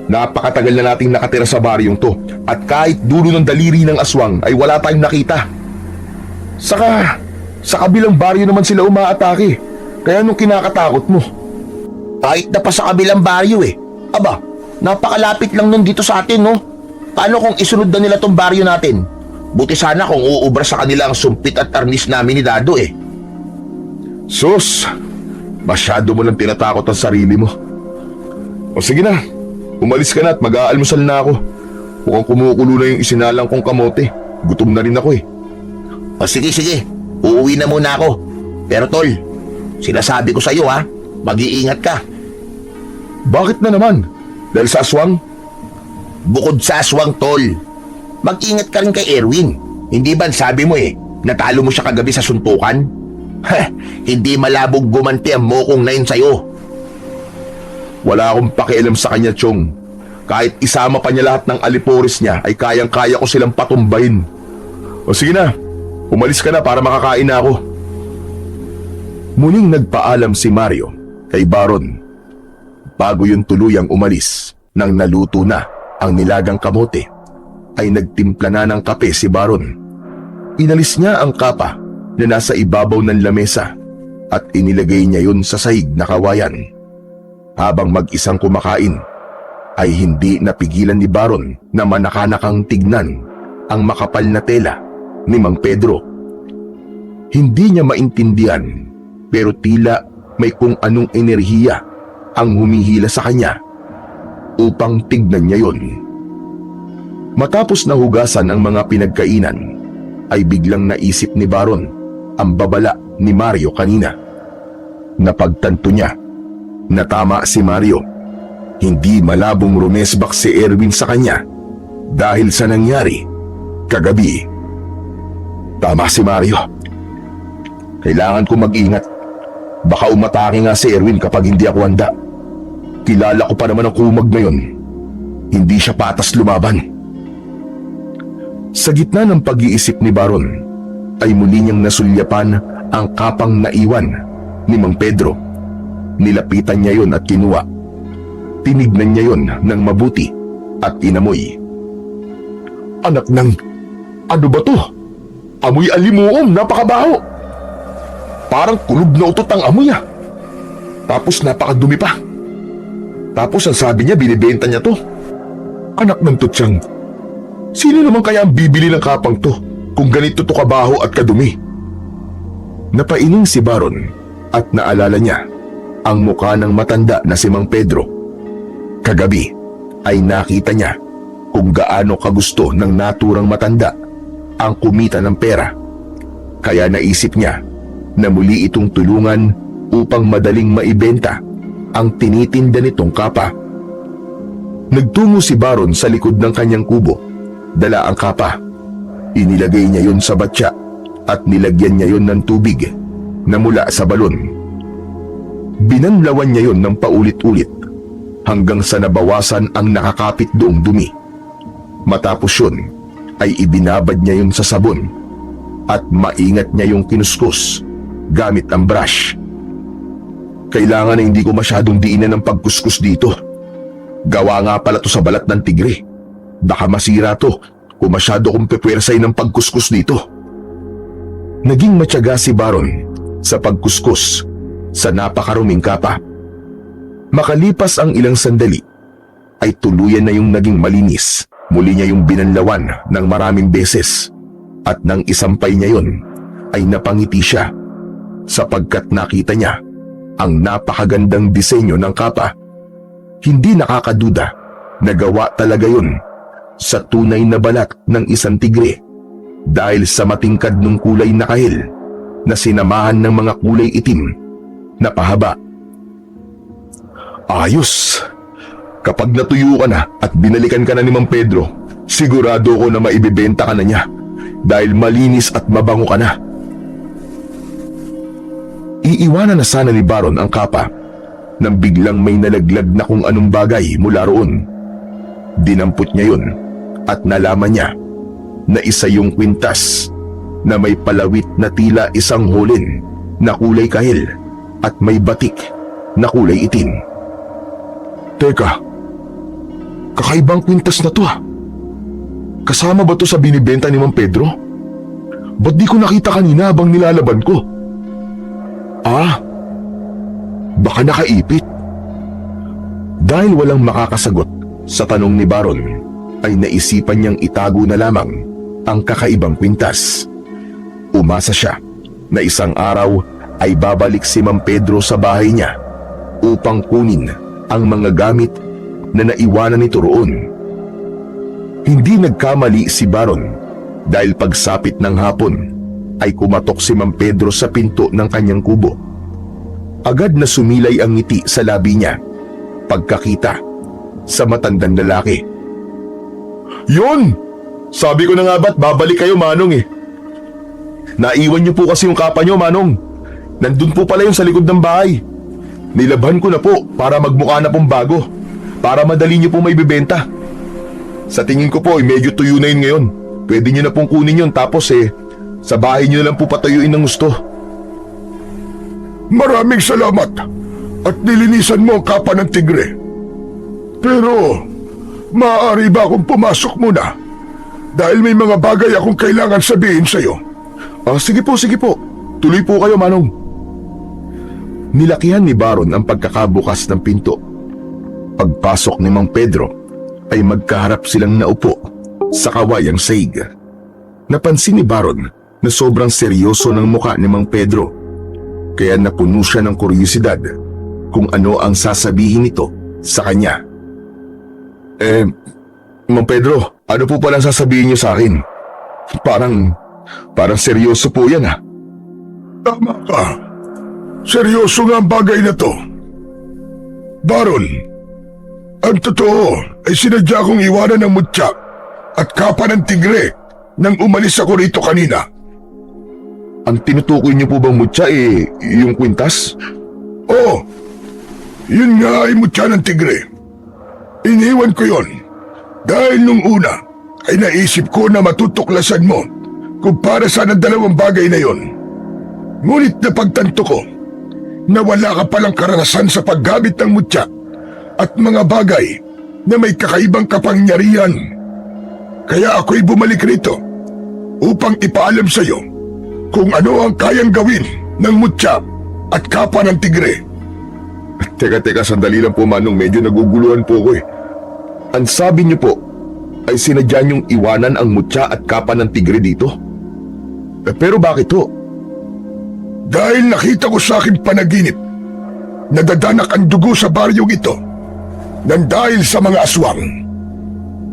napakatagal na nating nakatira sa baryong to at kahit dulo ng daliri ng aswang ay wala tayong nakita. Saka, sa kabilang baryo naman sila umaatake. Kaya nung kinakatakot mo. Kahit na pa sa kabilang baryo eh. Aba, napakalapit lang nun dito sa atin, no? Paano kung isunod na nila tong baryo natin? Buti sana kung uubra sa kanila ang sumpit at arnis namin ni Dado eh. Sus, masyado mo lang tinatakot ang sarili mo. O sige na, umalis ka na at mag-aalmusal na ako. Mukhang kumukulo na yung isinalang kong kamote. Gutom na rin ako eh. O sige, uuwi na muna ako. Pero tol, sinasabi ko sa iyo ha, mag-iingat ka. Bakit na naman? Dahil sa aswang? Bukod sa aswang, tol, mag-ingat ka rin kay Erwin. Hindi ba sabi mo eh, natalo mo siya kagabi sa suntukan? Hindi malabog gumanti ang mokong na yun sa'yo. Wala akong pakialam sa kanya, Chong. Kahit isama pa niya lahat ng aliporis niya, ay kayang-kaya ko silang patumbahin. O sige na, umalis ka na para makakain na ako. Muling nagpaalam si Mario kay Baron. Bago yung tuluyang umalis, nang naluto na ang nilagang kamote, ay nagtimpla na ng kape si Baron. Inalis niya ang kapa na nasa ibabaw ng lamesa at inilagay niya yun sa sahig na kawayan. Habang mag-isang kumakain, ay hindi napigilan ni Baron na manakanakang tignan ang makapal na tela ni Mang Pedro. Hindi niya maintindihan, pero tila may kung anong enerhiya ang humihila sa kanya upang tignan niya yun. Matapos na hugasan ang mga pinagkainan, ay biglang naisip ni Baron ang babala ni Mario kanina. Napagtanto niya na tama si Mario. Hindi malabong rumesbak si Erwin sa kanya dahil sa nangyari kagabi. Tama si Mario. Kailangan ko mag-ingat. Baka umatake nga si Erwin kapag hindi ako handa. Kilala ko pa naman ang kumag na yun. Hindi siya patas lumaban. Sa gitna ng pag-iisip ni Baron, ay muli niyang nasulyapan ang kapang naiwan ni Mang Pedro. Nilapitan niya yon at kinuha. Tinignan niya yon ng mabuti at inamoy. Anak ng... ano ba to? Amoy alimuom, napakabaho. Parang kulog na utot ang amoy ah. Tapos napakadumi pa. Tapos ang sabi niya binibenta niya to. Anak ng tutsang, sino naman kaya ang bibili ng kapang to kung ganito to kabaho at kadumi? Napaining si Baron at naalala niya ang mukha ng matanda na si Mang Pedro. Kagabi ay nakita niya kung gaano kagusto ng naturang matanda ang kumita ng pera. Kaya naisip niya na muli itong tulungan upang madaling maibenta ang tinitinda nitong kapa. Nagtungo si Baron sa likod ng kanyang kubo. Dala ang kapa. Inilagay niya yon sa batya at nilagyan niya yon ng tubig na mula sa balon. Binanlawan niya yon ng paulit-ulit hanggang sa nabawasan ang nakakapit doong dumi. Matapos yun ay ibinabad niya yon sa sabon at maingat niya yung kinuskus gamit ang brush. Kailangan na hindi ko masyadong diinan ng pagkuskus dito. Gawa nga pala to sa balat ng tigre. Baka masira to kung masyado kong pepwersay ng pagkuskus dito. Naging matyaga si Baron sa pagkuskus sa napakaruming kapa. Makalipas ang ilang sandali, ay tuluyan na yung naging malinis. Muli niya yung binanlawan ng maraming beses at nang isampay niya yun, ay napangiti siya sapagkat nakita niya ang napakagandang disenyo ng kapa. Hindi nakakaduda na gawa talaga yun sa tunay na balat ng isang tigre dahil sa matingkad ng kulay na kahil na sinamahan ng mga kulay itim na pahaba. Ayos. Kapag natuyo ka na at binalikan ka na ni Mang Pedro, sigurado ko na maibibenta ka na niya dahil malinis at mabango ka na. Iiwanan na sana ni Baron ang kapa nang biglang may nalaglag na kung anong bagay mula roon. Dinampot niya yun at nalaman niya na isa yung kwintas na may palawit na tila isang hulin na kulay kahil at may batik na kulay itim. Teka, kakaibang kwintas na to ah. Kasama ba to sa binibenta ni Mang Pedro? Ba't di ko nakita kanina habang nilalaban ko? Ah, baka nakaipit. Dahil walang makakasagot sa tanong ni Baron, ay naisipan niyang itago na lamang ang kakaibang kwintas. Umasa siya na isang araw ay babalik si Mang Pedro sa bahay niya upang kunin ang mga gamit na naiwanan nito roon. Hindi nagkamali si Baron dahil pagsapit ng hapon ay kumatok si Mang Pedro sa pinto ng kanyang kubo. Agad na sumilay ang ngiti sa labi niya pagkakita sa matandang lalaki. Yun! Sabi ko na nga ba't babalik kayo, Manong eh. Naiwan niyo po kasi yung kapa niyo, Manong. Nandun po pala yung sa likod ng bahay. Nilabhan ko na po para magmukha na pong bago, para madali niyo po may bibenta. Sa tingin ko po, medyo tuyo na yun ngayon. Pwede niyo na pong kunin yun tapos sa bahay niyo na lang po patayuin ng gusto. Maraming salamat at nilinisan mo ang kapa ng tigre. Pero, maaari ba akong pumasok muna? Dahil may mga bagay akong kailangan sabihin sa'yo. Sige po, sige po. Tuloy po kayo, Manong. Nilakihan ni Baron ang pagkakabukas ng pinto. Pagpasok ni Mang Pedro, ay magkaharap silang naupo sa kawayang saig. Napansin ni Baron na sobrang seryoso ng muka ni Mang Pedro, kaya napuno siya ng kuryosidad kung ano ang sasabihin nito sa kanya. Mang Pedro, ano po palang sasabihin niyo sa akin? Parang seryoso po yan ah. Tama ka. Seryoso nga ang bagay na to. Baron, ang totoo ay sinadya kong iwanan ng mutya at kapa ng tigre nang umalis ako rito kanina. Ang tinutukoy niyo po bang mutya yung kwintas? Oo, yun nga ay mutya ng tigre. Iniwan ko yon dahil nung una ay naisip ko na matutuklasan mo kung para saan ang dalawang bagay na yon. Ngunit napagtanto ko na wala ka palang karanasan sa paggamit ng mutya at mga bagay na may kakaibang kapangyarihan. Kaya ako'y bumalik rito upang ipaalam sa iyo kung ano ang kayang gawin ng mutya at kapa ng tigre. Teka, sandali lang po, Manong. Medyo naguguluhan po ko eh. Ang sabi niyo po ay sinadya niyong iwanan ang mutya at kapa ng tigre dito? Pero bakit to? Dahil nakita ko sa aking panaginip na dadanak ang dugo sa baryong ito nang dahil sa mga aswang.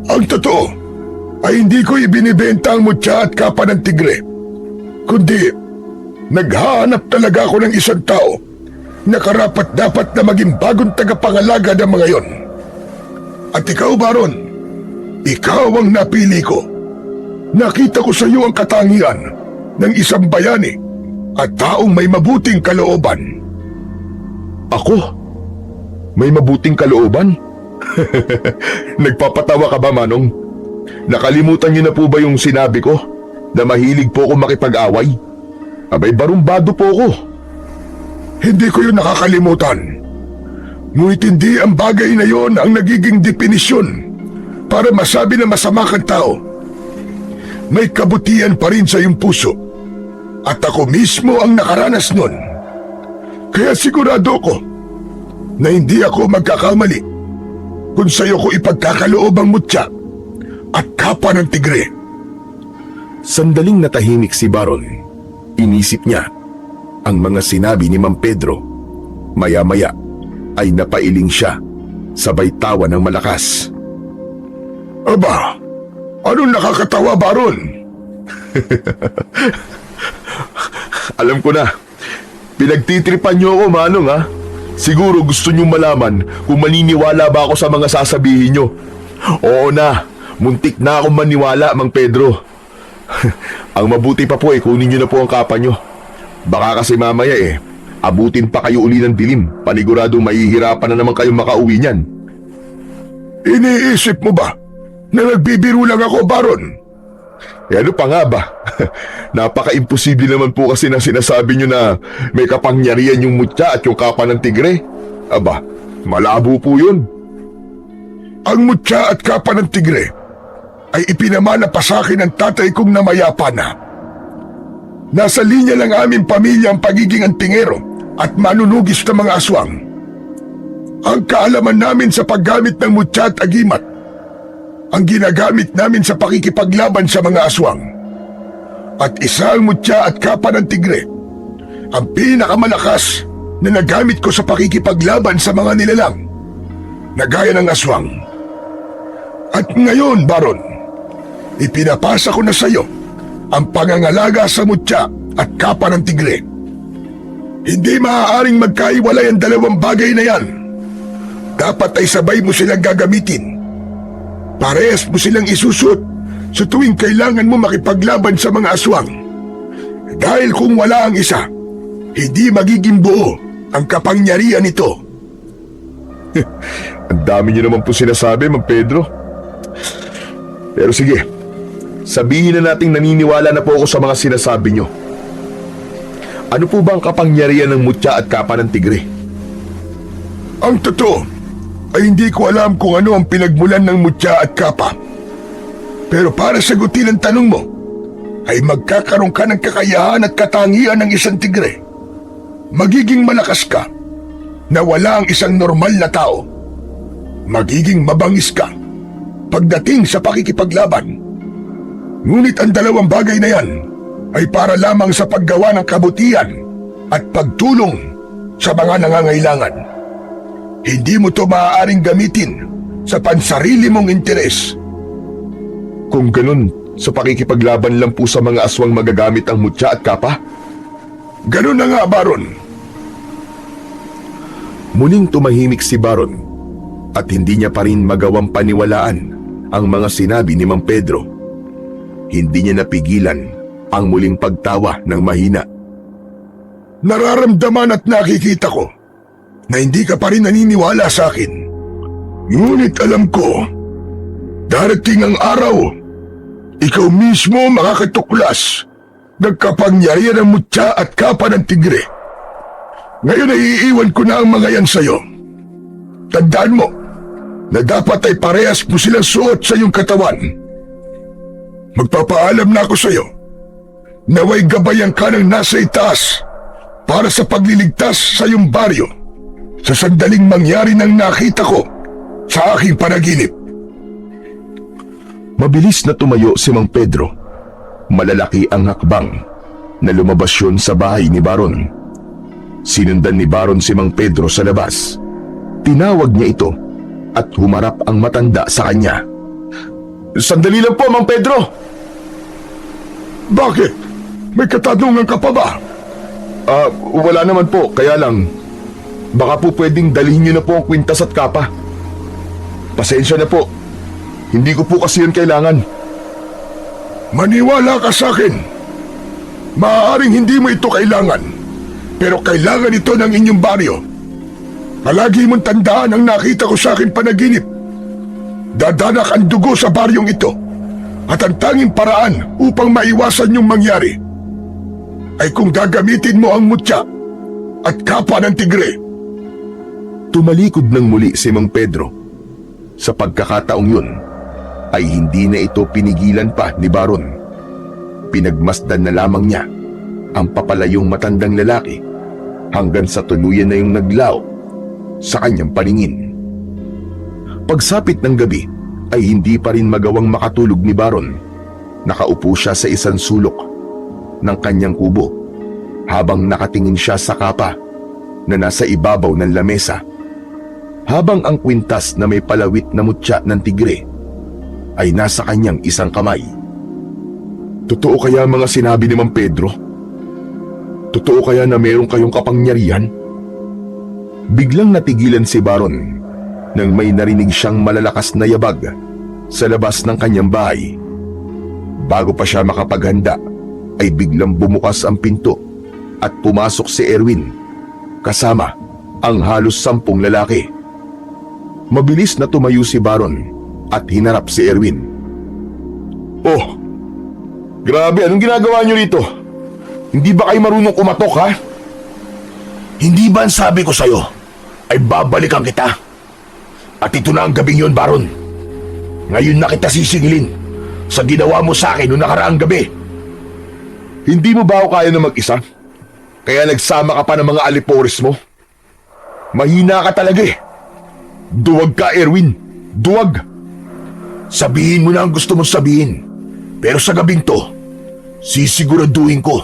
Ang totoo ay hindi ko ibinibenta ang mutya at kapa ng tigre, kundi naghahanap talaga ako ng isang tao na karapat-dapat na maging bagong tagapangalaga ng mga yon. At ikaw, Baron, ikaw ang napili ko. Nakita ko sa iyo ang katangian ng isang bayani at taong may mabuting kalooban. Ako? May mabuting kalooban? Nagpapatawa ka ba, Manong? Nakalimutan niyo na po ba yung sinabi ko na mahilig po ako makipag-away? Abay, barumbado po ako. Hindi ko yun nakakalimutan. Ngunit hindi ang bagay na yon ang nagiging definisyon para masabi na masama kang tao. May kabutihan pa rin sa iyong puso. At ako mismo ang nakaranas nun. Kaya sigurado ko na hindi ako magkakamali kung sa'yo ko ipagkakaloob ang mutya at kapa ng tigre. Sandaling natahimik si Baron. Inisip niya ang mga sinabi ni Mang Pedro. Maya-maya ay napailing siya, sabay tawa ng malakas. Aba, anong nakakatawa, Baron? Alam ko na, pinagtitripan niyo ako, Manong ha. Siguro gusto niyong malaman kung maniniwala ba ako sa mga sasabihin niyo. Oo na, muntik na akong maniwala, Mang Pedro. Ang mabuti pa po kunin niyo na po ang kapa niyo. Baka kasi mamaya abutin pa kayo uli ng dilim. Paniguradong mahihirapan na naman kayong makauwi niyan. Iniisip mo ba na nagbibiro lang ako, Baron? Ano pa nga ba? Napaka-imposible naman po kasi na sinasabi niyo na may kapangyarihan yung mutya at yung kapa ng tigre. Aba, malabo po yun. Ang mutya at kapa ng tigre ay ipinamana pa sa akin ng tatay kong namayapa na. Nasa linya lang aming pamilya ang pagiging antingero at manunugis ng mga aswang. Ang kaalaman namin sa paggamit ng mutya at agimat ang ginagamit namin sa pakikipaglaban sa mga aswang. At isa ang mutya at kapa ng tigre, ang pinakamalakas na nagamit ko sa pakikipaglaban sa mga nilalang na gaya ng aswang. At ngayon, Baron, ipinapasa ko na sa iyo ang pangangalaga sa mutya at kapa ng tigre. Hindi maaaring magkaiwalay ang dalawang bagay na yan. Dapat ay sabay mo silang gagamitin. Parehas mo silang isusuot sa tuwing kailangan mo makipaglaban sa mga aswang. Dahil kung wala ang isa, hindi magiging buo ang kapangyarihan nito. Ang dami niyo naman po sinasabi, Mang Pedro. Pero sige, sabihin na nating naniniwala na po ako sa mga sinasabi niyo. Ano po ba ang kapangyarihan ng mutya at kapa ng tigre? Ang totoo ay hindi ko alam kung ano ang pinagmulan ng mutya at kapa. Pero para sagutin ang tanong mo, ay magkakaroon ka ng kakayahan at katangian ng isang tigre. Magiging malakas ka na wala ang isang normal na tao. Magiging mabangis ka pagdating sa pakikipaglaban. Ngunit ang dalawang bagay na yan ay para lamang sa paggawa ng kabutihan at pagtulong sa mga nangangailangan. Hindi mo to maaaring gamitin sa pansarili mong interes. Kung ganun, sa pakikipaglaban lang po sa mga aswang magagamit ang mutya at kapa? Ganun na nga, Baron. Muling tumahimik si Baron at hindi niya pa rin magawang paniwalaan ang mga sinabi ni Mang Pedro. Hindi niya napigilan ang muling pagtawa ng mahina. Nararamdaman at nakikita ko na hindi ka pa rin naniniwala sa akin. Ngunit alam ko, darating ang araw, ikaw mismo makakatuklas ng kapangyarihan ng mutya at kapa ng tigre. Ngayon ay iiwan ko na ang mga yan sa'yo. Tandaan mo na dapat ay parehas mo silang suot sa iyong katawan. Magpapaalam na ako sa'yo. Naway gabayan ka ng nasa itaas para sa pagliligtas sa iyong baryo sa sandaling mangyari ng nakita ko sa aking panaginip. Mabilis na tumayo si Mang Pedro. Malalaki ang hakbang na lumabas yun sa bahay ni Baron. Sinundan ni Baron si Mang Pedro sa labas. Tinawag niya ito at humarap ang matanda sa kanya. Sandali lang po, Mang Pedro! Bakit? May katanungan ka pa ba? Wala naman po, kaya lang baka po pwedeng dalhin niyo na po ang kwintas at kapa. Pasensya na po. Hindi ko po kasi yun kailangan. Maniwala ka sa akin. Maaaring hindi mo ito kailangan, pero kailangan ito ng inyong baryo. Palagi mong tandaan ang nakita ko sa aking panaginip. Dadanak ang dugo sa baryong ito, at ang tanging paraan upang maiwasan yung mangyari ay kung gagamitin mo ang mutya at kapa ng tigre. Tumalikod ng muli si Mang Pedro. Sa pagkakataong yun, ay hindi na ito pinigilan pa ni Baron. Pinagmasdan na lamang niya ang papalayong matandang lalaki hanggang sa tuluyan na yung naglaw sa kanyang paningin. Pagsapit ng gabi ay hindi pa rin magawang makatulog ni Baron. Nakaupo siya sa isang sulok ng kanyang kubo habang nakatingin siya sa kapa na nasa ibabaw ng lamesa, habang ang kwintas na may palawit na mutya ng tigre ay nasa kanyang isang kamay. Totoo kaya mga sinabi ni Mang Pedro? Totoo kaya na meron kayong kapangyarihan? Biglang natigilan si Baron nang may narinig siyang malalakas na yabag sa labas ng kanyang bahay. Bago pa siya makapaghanda ay biglang bumukas ang pinto at pumasok si Erwin kasama ang halos 10 lalaki. Mabilis na tumayo si Baron at hinarap si Erwin. Oh, grabe, anong ginagawa niyo rito? Hindi ba kayo marunong kumatok, ha? Hindi ba ang sabi ko sa'yo ay babalikan kita? At ito na ang gabing yon, Baron. Ngayon na kita sisingilin sa ginawa mo sa akin noong nakaraang gabi. Hindi mo ba ako kaya na mag-isa? Kaya nagsama ka pa ng mga alipores mo? Mahina ka talaga eh. Duwag ka, Erwin. Duwag. Sabihin mo na ang gusto mong sabihin. Pero sa gabing to, sisiguraduhin ko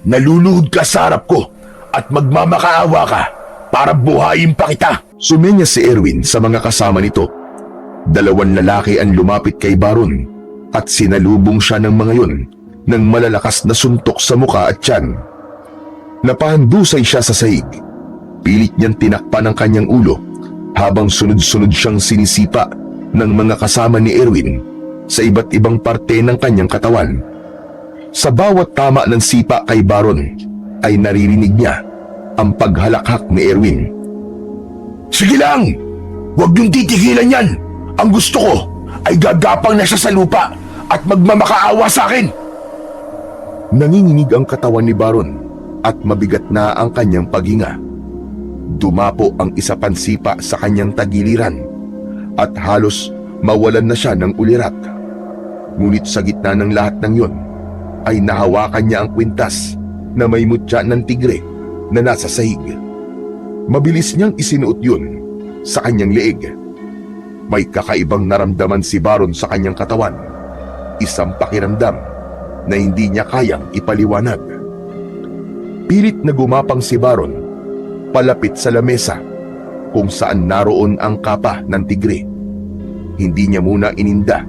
na luluhod ka sa harap ko at magmamakaawa ka para buhayin pa kita. Sumenya si Erwin sa mga kasama nito. 2 lalaki ang lumapit kay Baron at sinalubong siya ng mga yun ng malalakas na suntok sa muka at tiyan. Napahandusay siya sa sahig. Pilit niyang tinakpan ang kanyang ulo habang sunod-sunod siyang sinisipa ng mga kasama ni Erwin sa iba't ibang parte ng kanyang katawan. Sa bawat tama ng sipa kay Baron ay naririnig niya ang paghalakhak ni Erwin. Sige lang! Huwag niyong titigilan yan! Ang gusto ko ay gagapang na siya sa lupa at magmamakaawa sa akin! Nanginginig ang katawan ni Baron at mabigat na ang kanyang paghinga. Dumapo ang isa pang sipa sa kanyang tagiliran at halos mawalan na siya ng ulirat. Ngunit sa gitna ng lahat ng yon ay nahawakan niya ang kwintas na may mutya ng tigre na nasa sahig. Mabilis niyang isinuot yun sa kanyang leeg. May kakaibang naramdaman si Baron sa kanyang katawan. Isang pakiramdam na hindi niya kayang ipaliwanag. Pilit na gumapang si Baron palapit sa lamesa kung saan naroon ang kapa ng tigre. Hindi niya muna ininda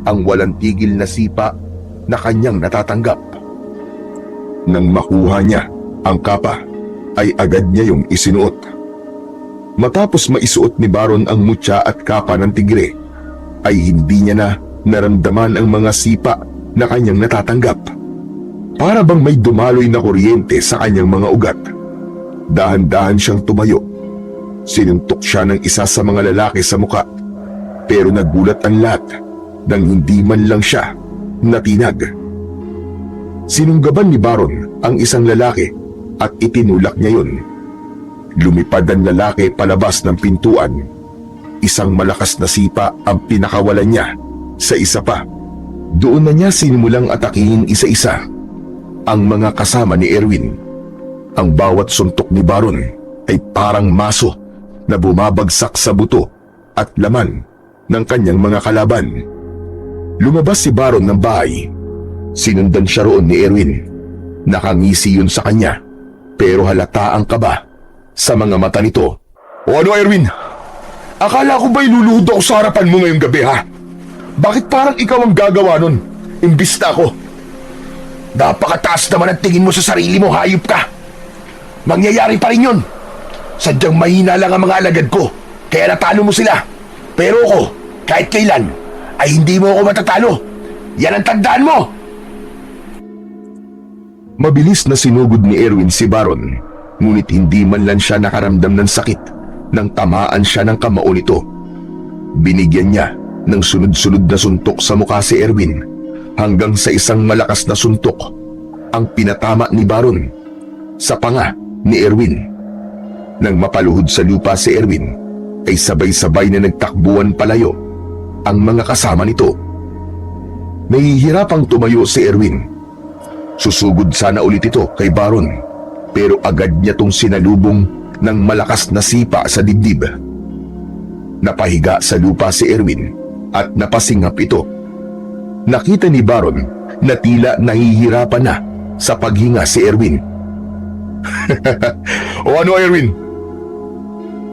ang walang tigil na sipa na kanyang natatanggap. Nang makuha niya ang kapa, ay agad niya yung isinuot. Matapos maisuot ni Baron ang mutya at kapa ng tigre, ay hindi niya na naramdaman ang mga sipa na kanyang natatanggap. Para bang may dumaloy na kuryente sa kanyang mga ugat. Dahan-dahan siyang tumayo. Sinuntok siya ng isa sa mga lalaki sa muka, pero nagulat ang lahat nang hindi man lang siya natinag. Sinunggaban ni Baron ang isang lalaki at itinulak niya yun. Lumipad ang lalaki palabas ng pintuan. Isang malakas na sipa ang pinakawalan niya sa isa pa. Doon na niya sinimulang atakihin isa-isa ang mga kasama ni Erwin. Ang bawat suntok ni Baron ay parang maso na bumabagsak sa buto at laman ng kanyang mga kalaban. Lumabas si Baron ng bahay. Sinundan siya roon ni Erwin. Nakangisi yun sa kanya, pero halata ang kaba sa mga mata nito. O ano, Erwin? Akala ko ba'y luluhod ako sa harapan mo ngayong gabi, ha? Bakit parang ikaw ang gagawa nun, imbis na ako? Napakataas naman ang tingin mo sa sarili mo, hayop ka! Mangyayari pa rin yun! Sadyang mahina lang ang mga alagad ko, kaya natalo mo sila. Pero ako, kahit kailan, ay hindi mo ako matatalo. Yan ang tandaan mo! Mabilis na sinugod ni Erwin si Baron, ngunit hindi man lang siya nakaramdam ng sakit nang tamaan siya ng kamao nito. Binigyan niya ng sunod-sunod na suntok sa mukha si Erwin hanggang sa isang malakas na suntok ang pinatama ni Baron sa panga ni Erwin. Nang mapaluhod sa lupa si Erwin, ay sabay-sabay na nagtakbuhan palayo ang mga kasama nito. Nahihirapang tumayo si Erwin. Susugod sana ulit ito kay Baron, pero agad niya tong sinalubong ng malakas na sipa sa dibdib. Napahiga sa lupa si Erwin at napasingap ito. Nakita ni Baron na tila nahihirapan na sa paghinga si Erwin. O ano, Erwin?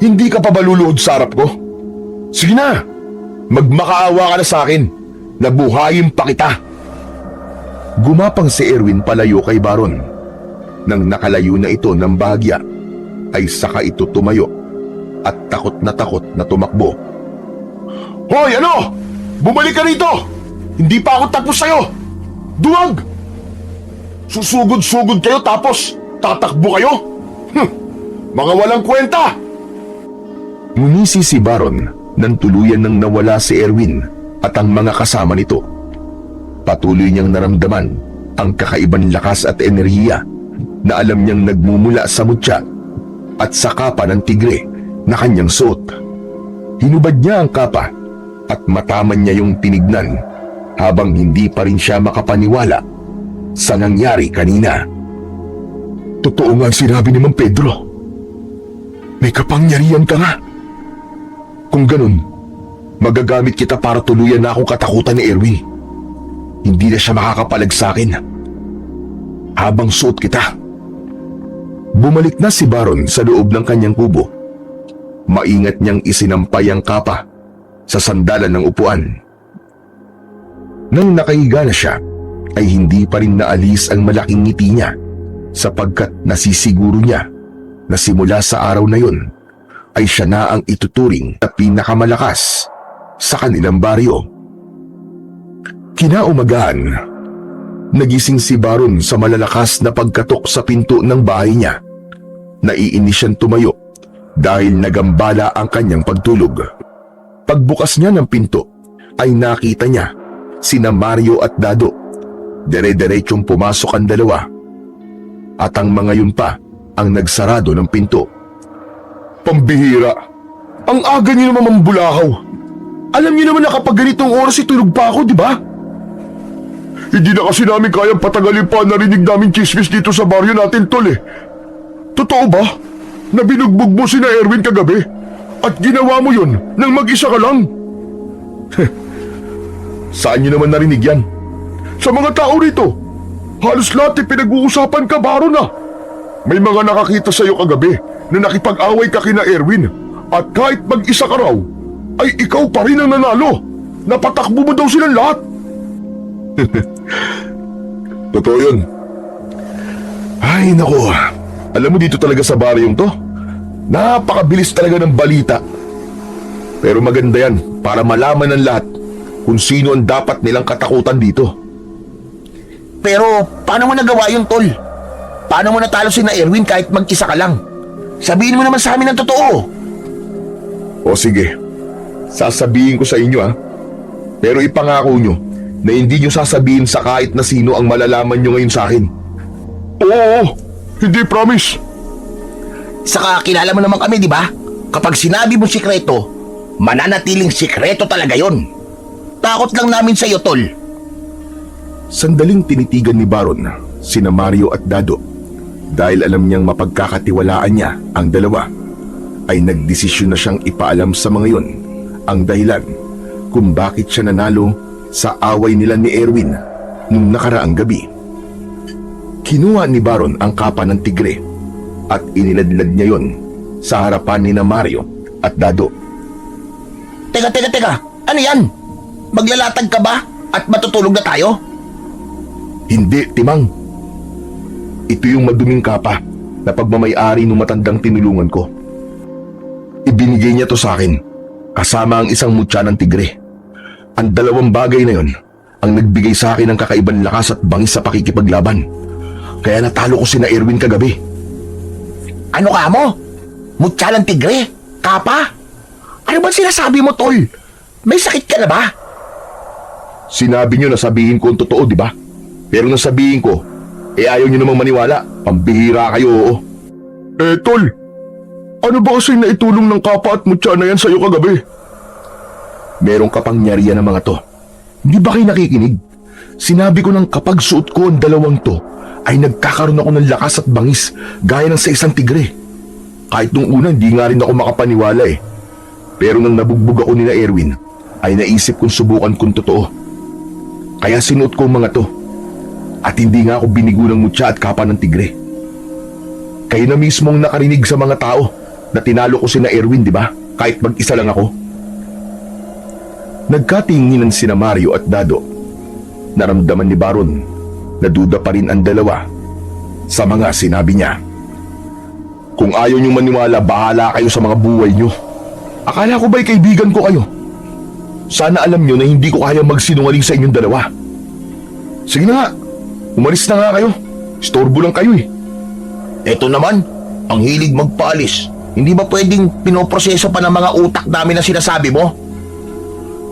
Hindi ka pa ba luluhod sa harap ko? Sige na, magmakaawa ka na sa akin. Nabuhayin pa kita. Gumapang si Erwin palayo kay Baron. Nang nakalayo na ito ng bahagya, ay saka ito tumayo at takot na tumakbo. Hoy, ano? Bumalik ka rito! Hindi pa ako tapos sa'yo! Duwag! Susugod-sugod kayo tapos tatakbo kayo? Mga walang kwenta! Ngumisi si Baron nang tuluyan nang nawala si Erwin at ang mga kasama nito. Patuloy niyang naramdaman ang kakaibang lakas at enerhiya na alam niyang nagmumula sa mutya at sa kapa ng tigre na kanyang suot. Hinubad niya ang kapa at mataman niya yung tinignan habang hindi pa rin siya makapaniwala sa nangyari kanina. Totoo nga ang sinabi ni Mang Pedro. May kapangyarihan ka nga. Kung ganun, magagamit kita para tuluyan na akong katakutan ni Erwin. Hindi na siya makakapalag sa akin habang suot kita. Bumalik na si Baron sa loob ng kanyang kubo. Maingat niyang isinampay ang kapa sa sandalan ng upuan. Nang nakahiga na siya, ay hindi pa rin naalis ang malaking ngiti niya sapagkat nasisiguro niya na simula sa araw na yun ay siya na ang ituturing na pinakamalakas sa kanilang baryo. Kinaumagahan, nagising si Baron sa malalakas na pagkatok sa pinto ng bahay niya. Naiinis siyang tumayo dahil nagambala ang kanyang pagtulog. Pagbukas niya ng pinto ay nakita niya sina Mario at Dado. Dire-diretsong pumasok ang dalawa at ang mga yun pa ang nagsarado ng pinto. Pambihira! Ang aga niyo naman mambulahaw! Alam niyo naman na kapag ganitong oras itulog pa ako, di ba? Hindi na kasi namin kayang patagalin pa narinig namin chismis dito sa baryo natin, tol eh. Totoo ba? Na binugbog mo si na Erwin kagabi? At ginawa mo yun nang mag-isa ka lang? Saan niyo naman narinig yan? Sa mga tao rito, halos lahat ay pinag-uusapan ka, Baron na. May mga nakakita sa'yo kagabi na nakipag-away ka kina Erwin at kahit mag-isa ka raw, ay ikaw pa rin ang nanalo. Napatakbo mo daw silang lahat. Totoo yun. Ay nako, alam mo dito talaga sa baryong to, napakabilis talaga ng balita. Pero maganda yan para malaman ng lahat kung sino ang dapat nilang katakutan dito. Pero paano mo nagawa yun, Tol? Paano mo natalo si na Erwin kahit mag-isa ka lang? Sabihin mo naman sa amin ang totoo. O sige, sasabihin ko sa inyo Pero ipangako nyo na hindi nyo sasabihin sa kahit na sino ang malalaman nyo ngayon sa akin. Oo, hindi promise. Saka kilala mo naman kami, di ba? Kapag sinabi mo sikreto, mananatiling sikreto talaga yon. Takot lang namin sa iyo, Tol. Sandaling tinitigan ni Baron sina Mario at Dado dahil alam niyang mapagkakatiwalaan niya ang dalawa, ay nagdesisyon na siyang ipaalam sa mga yon ang dahilan kung bakit siya nanalo sa away nila ni Erwin nung nakaraang gabi. Kinuha ni Baron ang kapa ng tigre at iniladlad niya yon sa harapan ni na Mario at Dado. Teka, ano yan? Maglalatag ka ba at matutulog na tayo? Hindi, Timang. Ito yung maduming kapa na pagmamay-ari ng matandang tinulungan ko. Ibinigay niya to sa akin, kasama ang isang mutya ng tigre. Ang dalawang bagay na yon ang nagbigay sa akin ng kakaibang lakas at bangis sa pakikipaglaban. Kaya natalo ko si na Erwin kagabi. Ano ka mo? Mutya ng tigre? Kapa? Ano ba sinasabi mo, Tol? May sakit ka na ba? Sinabi niyo na sabihin ko ang totoo, di ba? Pero nang sabihin ko, ayaw niyo namang maniwala. Pambihira kayo, oo. Tol, ano ba kasing naitulong ng kapa at mutya na yan sa'yo kagabi? Merong kapangyarihan ng mga to. Hindi ba kayo nakikinig? Sinabi ko nang kapag suot ko ang dalawang to, ay nagkakaroon ako ng lakas at bangis gaya ng sa isang tigre. Kahit nung una, hindi nga rin ako makapaniwala eh. Pero nang nabugbog ako ni na Erwin, ay naisip kong subukan kung totoo. Kaya sinuot ko ang mga to. At hindi nga ako binigo ng mutya at kapa ng tigre. Kayo na mismong nakarinig sa mga tao na tinalo ko si na Erwin, di ba? Kahit mag-isa lang ako. Nagkatinginan sina Mario at Dado. Naramdaman ni Baron na duda pa rin ang dalawa sa mga sinabi niya. Kung ayaw niyong maniwala, bahala kayo sa mga buhay niyo. Akala ko ba'y kaibigan ko kayo? Sana alam niyo na hindi ko kaya magsinungaling sa inyong dalawa. Sige na nga, umalis na nga kayo. Istorbo lang kayo eh. Eto naman, ang hilig magpaalis. Hindi ba pwedeng pinoproseso pa ng mga utak namin na sinasabi mo?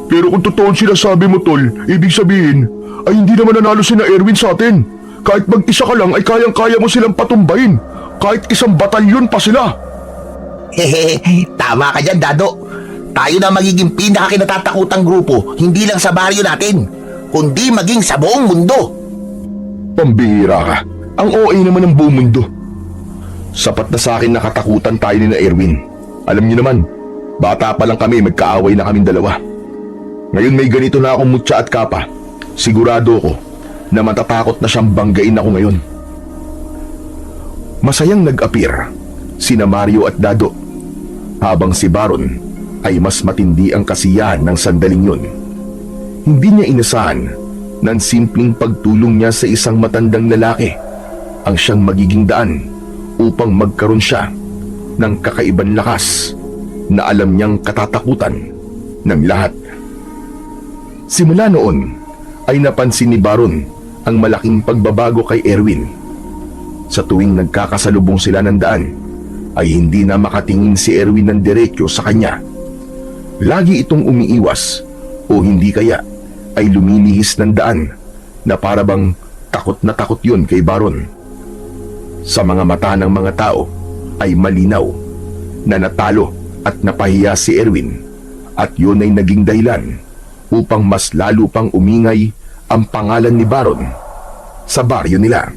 Pero kung totoo ang sinasabi mo, Tol, ibig sabihin ay hindi naman nanalo si na Erwin sa atin. Kahit mag-isa ka lang ay kayang-kaya mo silang patumbahin. Kahit isang batalyon pa sila. Hehehe, tama ka dyan, Dado. Tayo na magiging pinakakinatatakutang grupo, hindi lang sa baryo natin, kundi maging sa buong mundo. Pambihira ka. Ang OA naman ng buong mundo. Sapat na sa akin nakatakutan tayo ni na Erwin. Alam niyo naman, bata pa lang kami, magkaaway na kaming dalawa. Ngayon may ganito na akong mutya at kapa. Sigurado ko na matatakot na siyang banggain ako ngayon. Masayang nag-appear sina Mario at Dado, habang si Baron ay mas matindi ang kasiyahan ng sandaling yun. Hindi niya inasahan na ang simpleng pagtulong niya sa isang matandang lalaki ang siyang magiging daan upang magkaroon siya ng kakaibang lakas na alam niyang katatakutan ng lahat. Simula noon ay napansin ni Baron ang malaking pagbabago kay Erwin. Sa tuwing nagkakasalubong sila ng daan ay hindi na makatingin si Erwin ng diretso sa kanya. Lagi itong umiiwas o hindi kaya ay lumilihis ng daan na parabang takot na takot yun kay Baron. Sa mga mata ng mga tao ay malinaw na natalo at napahiya si Erwin, at yun ay naging dahilan upang mas lalo pang umingay ang pangalan ni Baron sa baryo nila.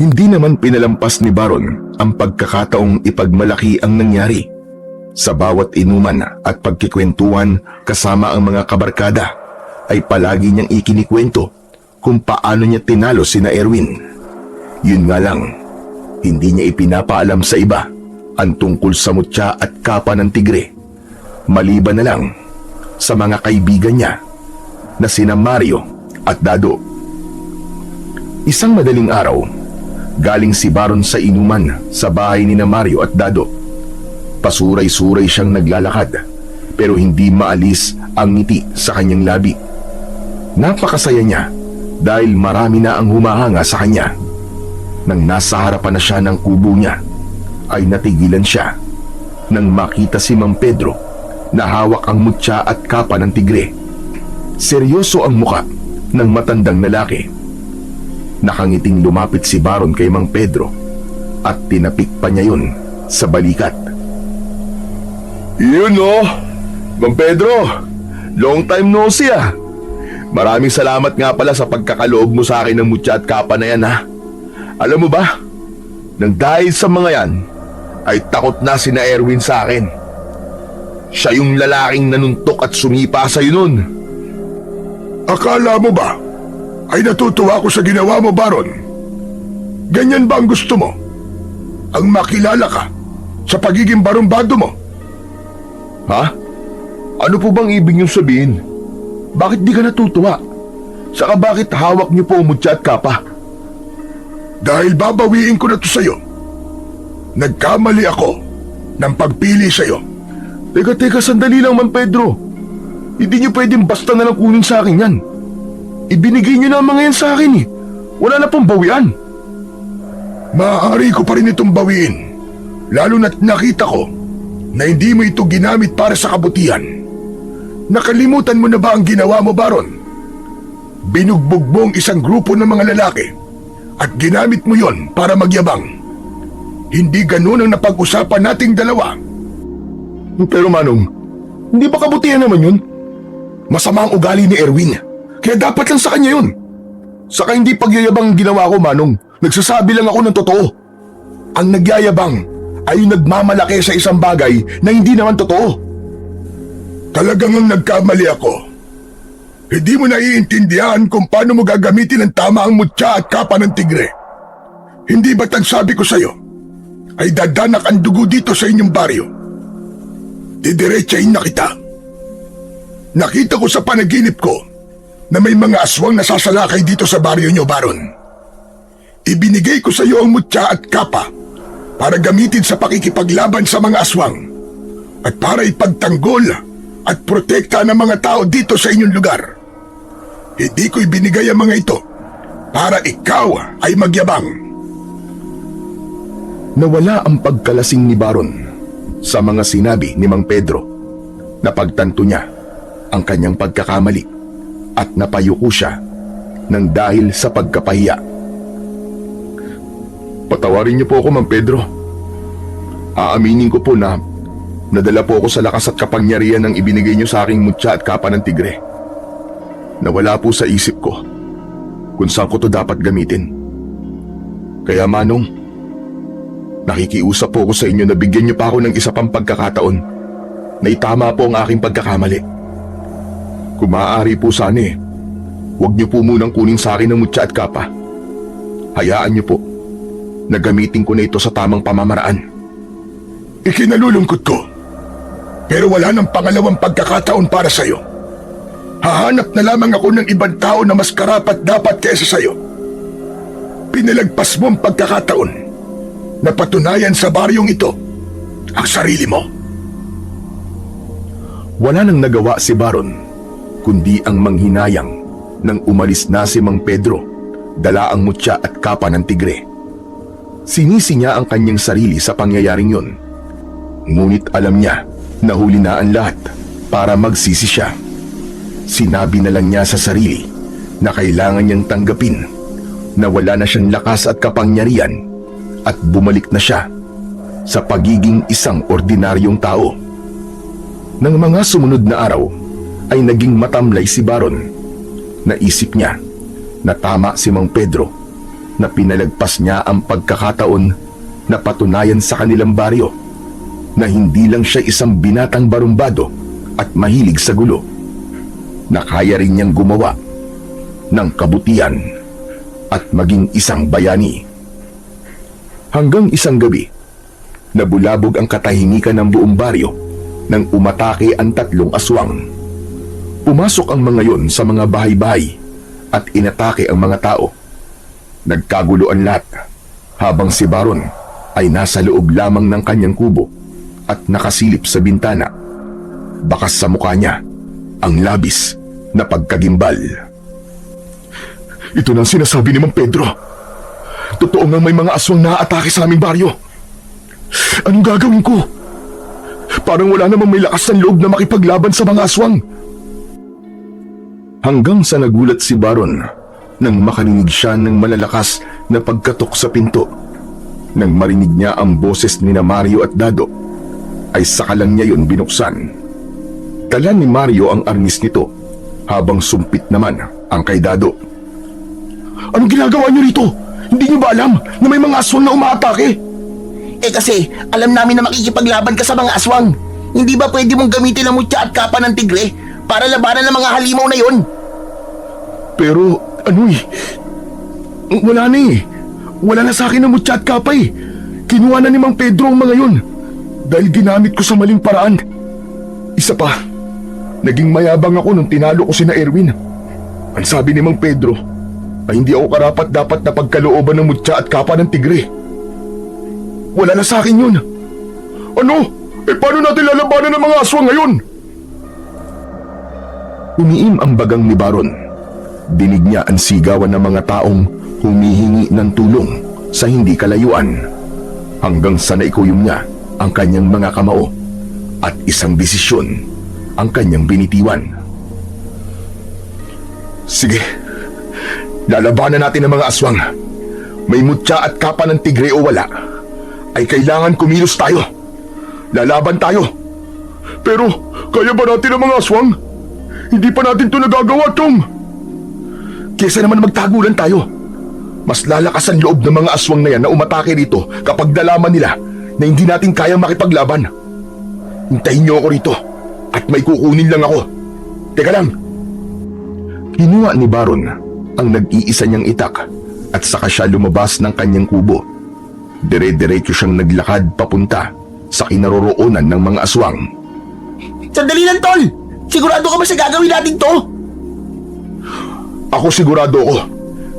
Hindi naman pinalampas ni Baron ang pagkakataong ipagmalaki ang nangyari. Sa bawat inuman at pagkikwentuhan kasama ang mga kabarkada ay palagi niyang ikinikwento kung paano niya tinalo sina Erwin. Yun nga lang, hindi niya ipinapaalam sa iba ang tungkol sa mutya at kapa ng tigre, maliban na lang sa mga kaibigan niya na sina Mario at Dado. Isang madaling araw, galing si Baron sa inuman sa bahay ni na Mario at Dado. Pasuray-suray siyang naglalakad, pero hindi maalis ang ngiti sa kanyang labi. Napakasaya niya dahil marami na ang humahanga sa kanya. Nang nasa harapan na siya ng kubo niya, ay natigilan siya nang makita si Mang Pedro na hawak ang mutya at kapa ng tigre. Seryoso ang muka ng matandang lalaki. Nakangiting lumapit si Baron kay Mang Pedro at tinapik pa niya yun sa balikat. Yun oh, Mang Pedro, long time no see ah. Maraming salamat nga pala sa pagkakaloob mo sa akin ng mutya at kapa na yan ha. Alam mo ba, nang dahil sa mga yan, ay takot na sina Erwin sa akin. Siya yung lalaking nanuntok at sumipa sa'yo nun. Akala mo ba ay natutuwa ko sa ginawa mo, Baron? Ganyan ba ang gusto mo? Ang makilala ka sa pagiging barumbado mo? Ha? Ano po bang ibig niyong sabihin? Bakit di ka natutuwa? Saka bakit hawak niyo po ang mutya at kapa? Dahil babawiin ko na to sa'yo. Nagkamali ako ng pagpili sa'yo. Teka, sandali lang, Mang Pedro. Hindi niyo pwedeng basta na lang kunin sa akin yan. Ibinigay niyo na ang mga yan sa akin eh. Wala na pong bawian. Maaari ko pa rin itong bawiin, lalo na't nakita ko na hindi mo ito ginamit para sa kabutihan. Nakalimutan mo na ba ang ginawa mo, Baron? Binugbog mo ang isang grupo ng mga lalaki at ginamit mo yon para magyabang. Hindi ganun ang napag-usapan nating dalawa. Pero Manong, hindi ba kabutihan naman yun? Masama ang ugali ni Erwin, kaya dapat lang sa kanya yun. Saka hindi pagyayabang ang ginawa ko, Manong. Nagsasabi lang ako ng totoo. Ang nagyayabang ay yung nagmamalaki sa isang bagay na hindi naman totoo. Talagang ang nagkamali ako. Hindi mo naiintindihan kung paano mo gagamitin ng tama ang mutya at kapa ng tigre. Hindi ba't ang sabi ko sa'yo ay dadanak ang dugo dito sa inyong baryo? Didiretsahin na kita. Nakita ko sa panaginip ko na may mga aswang nasasalakay dito sa baryo nyo, Baron. Ibinigay ko sa iyo ang mutya at kapa para gamitin sa pakikipaglaban sa mga aswang at para ipagtanggol at protekta ng mga tao dito sa inyong lugar. Hindi ko ibinigay ang mga ito para ikaw ay magyabang. Nawala ang pagkalasing ni Baron sa mga sinabi ni Mang Pedro. Napagtanto niya ang kanyang pagkakamali at napayuko siya ng dahil sa pagkapahiya. Patawarin niyo po ako, Mang Pedro. Aaminin ko po na nadala po ako sa lakas at kapangyarihan ng ibinigay niyo sa aking mutya at kapa ng tigre. Nawala po sa isip ko kung saan ko to dapat gamitin. Kaya Manong, nakikiusap po ako sa inyo na bigyan niyo pa ako ng isa pang pagkakataon na itama po ang aking pagkakamali. Kung maaari po sana huwag niyo po munang kunin sa akin ang mutya at kapa. Hayaan niyo po na gamitin ko na ito sa tamang pamamaraan. Ikinalulungkot ko, pero wala nang pangalawang pagkakataon para sa'yo. Hahanap na lamang ako ng ibang tao na mas karapat dapat kaysa sa'yo. Pinalagpas mo ang pagkakataon na patunayan sa baryong ito ang sarili mo. Wala nang nagawa si Baron kundi ang manghinayang nang umalis na si Mang Pedro, dala ang mutya at kapa ng tigre. Sinisi niya ang kanyang sarili sa pangyayaring yun. Ngunit alam niya na huli na ang lahat para magsisi siya. Sinabi na lang niya sa sarili na kailangan niyang tanggapin na wala na siyang lakas at kapangyarihan at bumalik na siya sa pagiging isang ordinaryong tao. Nang mga sumunod na araw ay naging matamlay si Baron. Naisip niya na tama si Mang Pedro na pinalagpas niya ang pagkakataon na patunayan sa kanilang baryo na hindi lang siya isang binatang barumbado at mahilig sa gulo, na kaya rin niyang gumawa ng kabutihan at maging isang bayani. Hanggang isang gabi, nabulabog ang katahimikan ng buong baryo nang umatake ang 3 aswang. Pumasok ang mga yon sa mga bahay-bahay at inatake ang mga tao. Nagkagulo ang lahat habang si Baron ay nasa loob lamang ng kanyang kubo at nakasilip sa bintana. Bakas sa mukha niya ang labis na pagkagimbal. Ito na ang sinasabi ni Mang Pedro. Totoo nga may mga aswang naaatake sa aming baryo. Anong gagawin ko? Parang wala namang may lakas ng loob na makipaglaban sa mga aswang. Hanggang sa nagulat si Baron nang makarinig siya ng malalakas na pagkatok sa pinto. Nang marinig niya ang boses ni na Mario at Dado, ay saka lang niya yun binuksan. Dala ni Mario ang arnis nito, habang sumpit naman ang kay Dado. Anong ginagawa niyo rito? Hindi niyo ba alam na may mga aswang na umaatake? Kasi alam namin na makikipaglaban ka sa mga aswang. Hindi ba pwede mong gamitin ang mutya at kapa ng tigre para labanan ng mga halimaw na yon? Pero wala na Wala na sa akin ang mutya at kapa Kinuha na ni Mang Pedro ang mga yun dahil ginamit ko sa maling paraan. Isa pa, naging mayabang ako nung tinalo ko sina Erwin. Ang sabi ni Mang Pedro ay hindi ako karapat-dapat na pagkalooban ng mutya at kapa ng tigre. Wala na sa akin yun. Ano? Paano natin lalabanan ng mga aswang ngayon? Umiim ang bagang ni Baron. Dinig niya ang sigawan ng mga taong humihingi ng tulong sa hindi kalayuan. Hanggang sa naikuyom niya ang kanyang mga kamao at isang desisyon ang kanyang binitiwan. Sige, lalabanan natin ang mga aswang. May mutya at kapa ng tigre o wala, ay kailangan kumilos tayo. Lalaban tayo. Pero kaya ba natin ang mga aswang? Hindi pa natin ito nagagawa, Chong. Kesa naman magtagulan tayo. Mas lalakas ang loob ng mga aswang na yan na umatake rito kapag nalaman nila na hindi natin kayang makipaglaban. Hintayin niyo ako rito at may kukunin lang ako. Teka lang. Kinuha ni Baron ang nag-iisa niyang itak at saka siya lumabas ng kanyang kubo. Dire-diretso siyang naglakad papunta sa kinaroroonan ng mga aswang. Sandali lang, Tol! Sigurado ka ba sa gagawin natin to? Ako sigurado ako.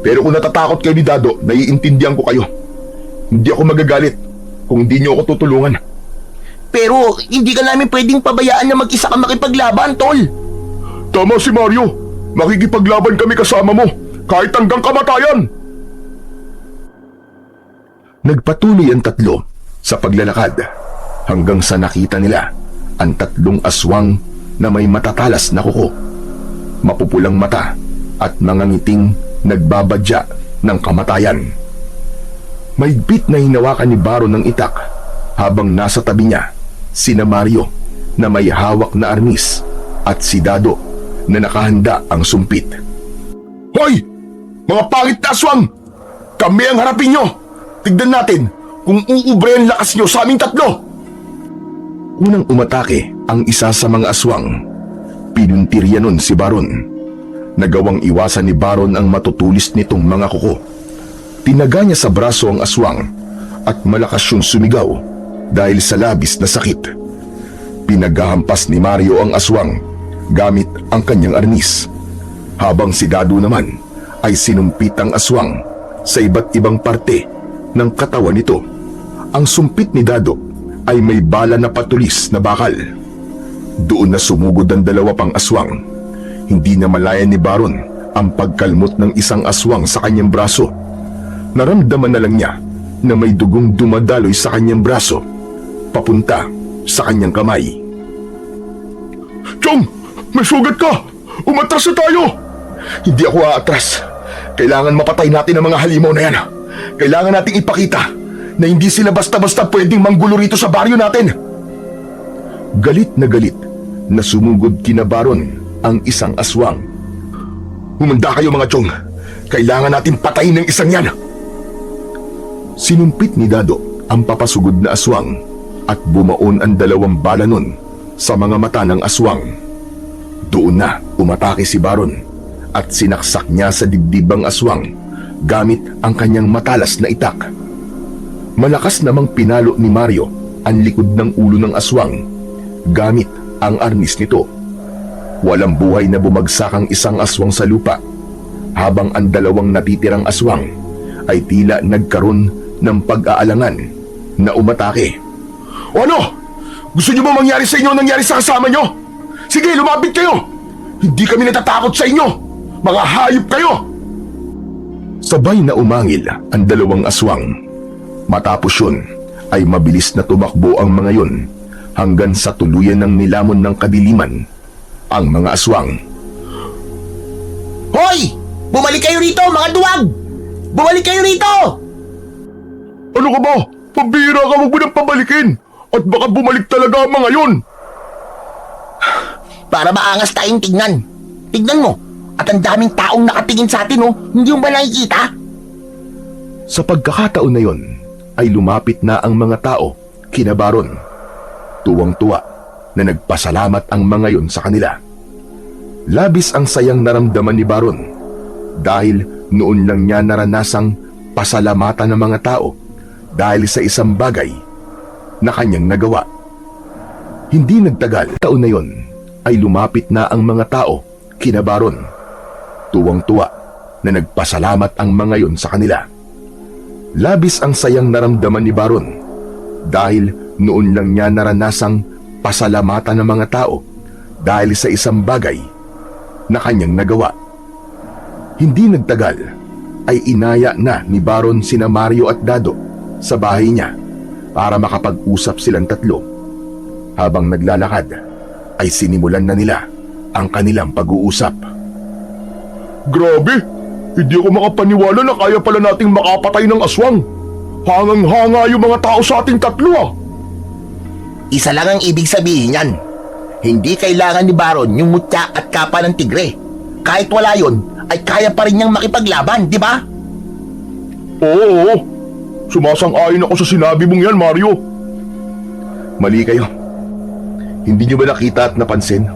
Pero kung natatakot kayo ni Dado, naiintindihan ko kayo. Hindi ako magagalit kung hindi niyo ako tutulungan. Pero hindi ka namin pwedeng pabayaan na mag-isa ka makipaglaban, tol. Tama si Mario. Makikipaglaban kami kasama mo, kahit hanggang kamatayan. Nagpatuloy ang tatlo sa paglalakad hanggang sa nakita nila ang tatlong aswang na may matatalas na kuko, mapupulang mata at mga ngiting nagbabadya ng kamatayan. Mahigpit na hinawakan ni Baron ng itak habang nasa tabi niya sina Mario na may hawak na arnis at si Dado na nakahanda ang sumpit. Hoy! Mga pangit na aswang! Kami ang harapin nyo! Tignan natin kung uubre ang lakas nyo sa aming tatlo! Unang umatake ang isa sa mga aswang. Pinuntirya nun si Baron. Nagawang iwasan ni Baron ang matutulis nitong mga kuko. Tinaga niya sa braso ang aswang at malakas siyang sumigaw dahil sa labis na sakit. Pinaghahampas ni Mario ang aswang gamit ang kanyang arnis, habang si Dado naman ay sinumpit ang aswang sa iba't ibang parte ng katawan nito. Ang sumpit ni Dado ay may bala na patulis na bakal. Doon na sumugod ang dalawa pang aswang. Hindi na malaya ni Baron ang pagkalmot ng isang aswang sa kanyang braso. Naramdaman na lang niya na may dugong dumadaloy sa kanyang braso papunta sa kanyang kamay. Chong! May sugat ka! Umatras na tayo! Hindi ako aatras. Kailangan mapatay natin ang mga halimaw na yan. Kailangan nating ipakita na hindi sila basta-basta pwedeng manggulo rito sa baryo natin. Galit na sumugod kina Baron ang isang aswang. Humanda kayo mga Chong. Kailangan natin patayin ng isang yan. Sinumpit ni Dado ang papasugod na aswang at bumaon ang dalawang bala nun sa mga mata ng aswang. Doon na umatake si Baron at sinaksak niya sa dibdib ang aswang gamit ang kanyang matalas na itak. Malakas namang pinalo ni Mario ang likod ng ulo ng aswang gamit ang arnis nito. Walang buhay na bumagsak ang isang aswang sa lupa, habang ang dalawang natitirang aswang ay tila nagkaroon ng pag-aalangan na umatake. O ano? Gusto niyo ba mangyari sa inyo nangyari sa kasama niyo? Sige, lumapit kayo! Hindi kami natatakot sa inyo! Mga hayop kayo! Sabay na umangil ang dalawang aswang. Matapos yun ay mabilis na tumakbo ang mga yun hanggang sa tuluyan ng nilamon ng kadiliman ang mga aswang. Hoy! Bumalik kayo rito, mga duwag! Bumalik kayo rito! Ano ka ba? Pambira ka, huwag mo nang pabalikin! At baka bumalik talaga ang mga yun! Para maangas tayong tignan. Tignan mo, at ang daming taong nakatingin sa atin, oh. Hindi mo ba nakikita? Sa pagkakataon na yon ay lumapit na ang mga tao kina Baron. Tuwang-tuwa na nagpasalamat ang mga yon sa kanila. Labis ang sayang naramdaman ni Baron dahil noon lang niya naranasang pasalamatan ng mga tao dahil sa isang bagay na kanyang nagawa. Hindi nagtagal, taon na yon ay lumapit na ang mga tao kina Baron. Tuwang-tuwa na nagpasalamat ang mga yon sa kanila. Labis ang sayang naramdaman ni Baron dahil noon lang niya naranasang pasalamatan ng mga tao dahil sa isang bagay na kanyang nagawa. Hindi nagtagal ay inaya na ni Baron sina Mario at Dado sa bahay niya para makapag-usap silang tatlo. Habang naglalakad ay sinimulan na nila ang kanilang pag-uusap. Grabe! Hindi ako makapaniwala na kaya pala nating makapatay ng aswang. Hangang-hanga yung mga tao sa ating tatlo ah. Isa lang ang ibig sabihin yan. Hindi kailangan ni Baron yung mutya at kapa ng tigre. Kahit wala yon, ay kaya pa rin niyang makipaglaban, di ba? Oo. Sumasang-ayon ako sa sinabi mong yan, Mario. Mali kayo. Hindi niyo ba nakita at napansin?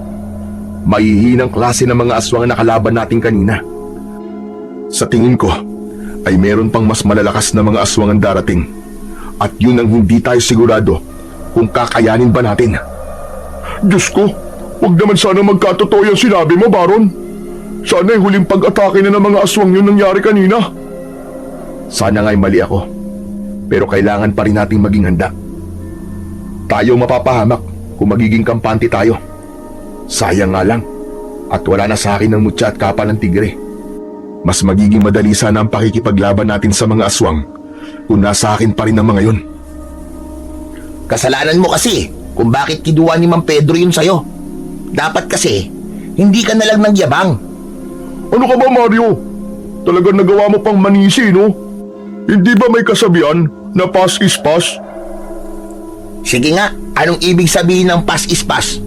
Mahihinang klase ng mga aswang na kalaban natin kanina. Sa tingin ko, ay meron pang mas malalakas na mga aswang ang darating. At yun ang hindi tayo sigurado kung kakayanin ba natin. Diyos ko, huwag naman sana magkatotoo yung sinabi mo, Baron. Sana yung huling pag-atake na ng mga aswang yun nangyari kanina. Sana nga'y mali ako. Pero kailangan pa rin nating maging handa. Tayo mapapahamak kung magiging kampante tayo. Sayang nga lang, at wala na sa akin ng mutya at kapa ng tigre. Mas magiging madali sana ang pakikipaglaban natin sa mga aswang kung nasa akin pa rin ang mga yun. Kasalanan mo kasi kung bakit kinuha ni Mang Pedro yun sa'yo. Dapat kasi, hindi ka na lang nagyabang. Ano ka ba, Mario? Talagang nagawa mo pang manisi, no? Hindi ba may kasabihan na pass is pass? Sige nga, anong ibig sabihin ng pass is pass?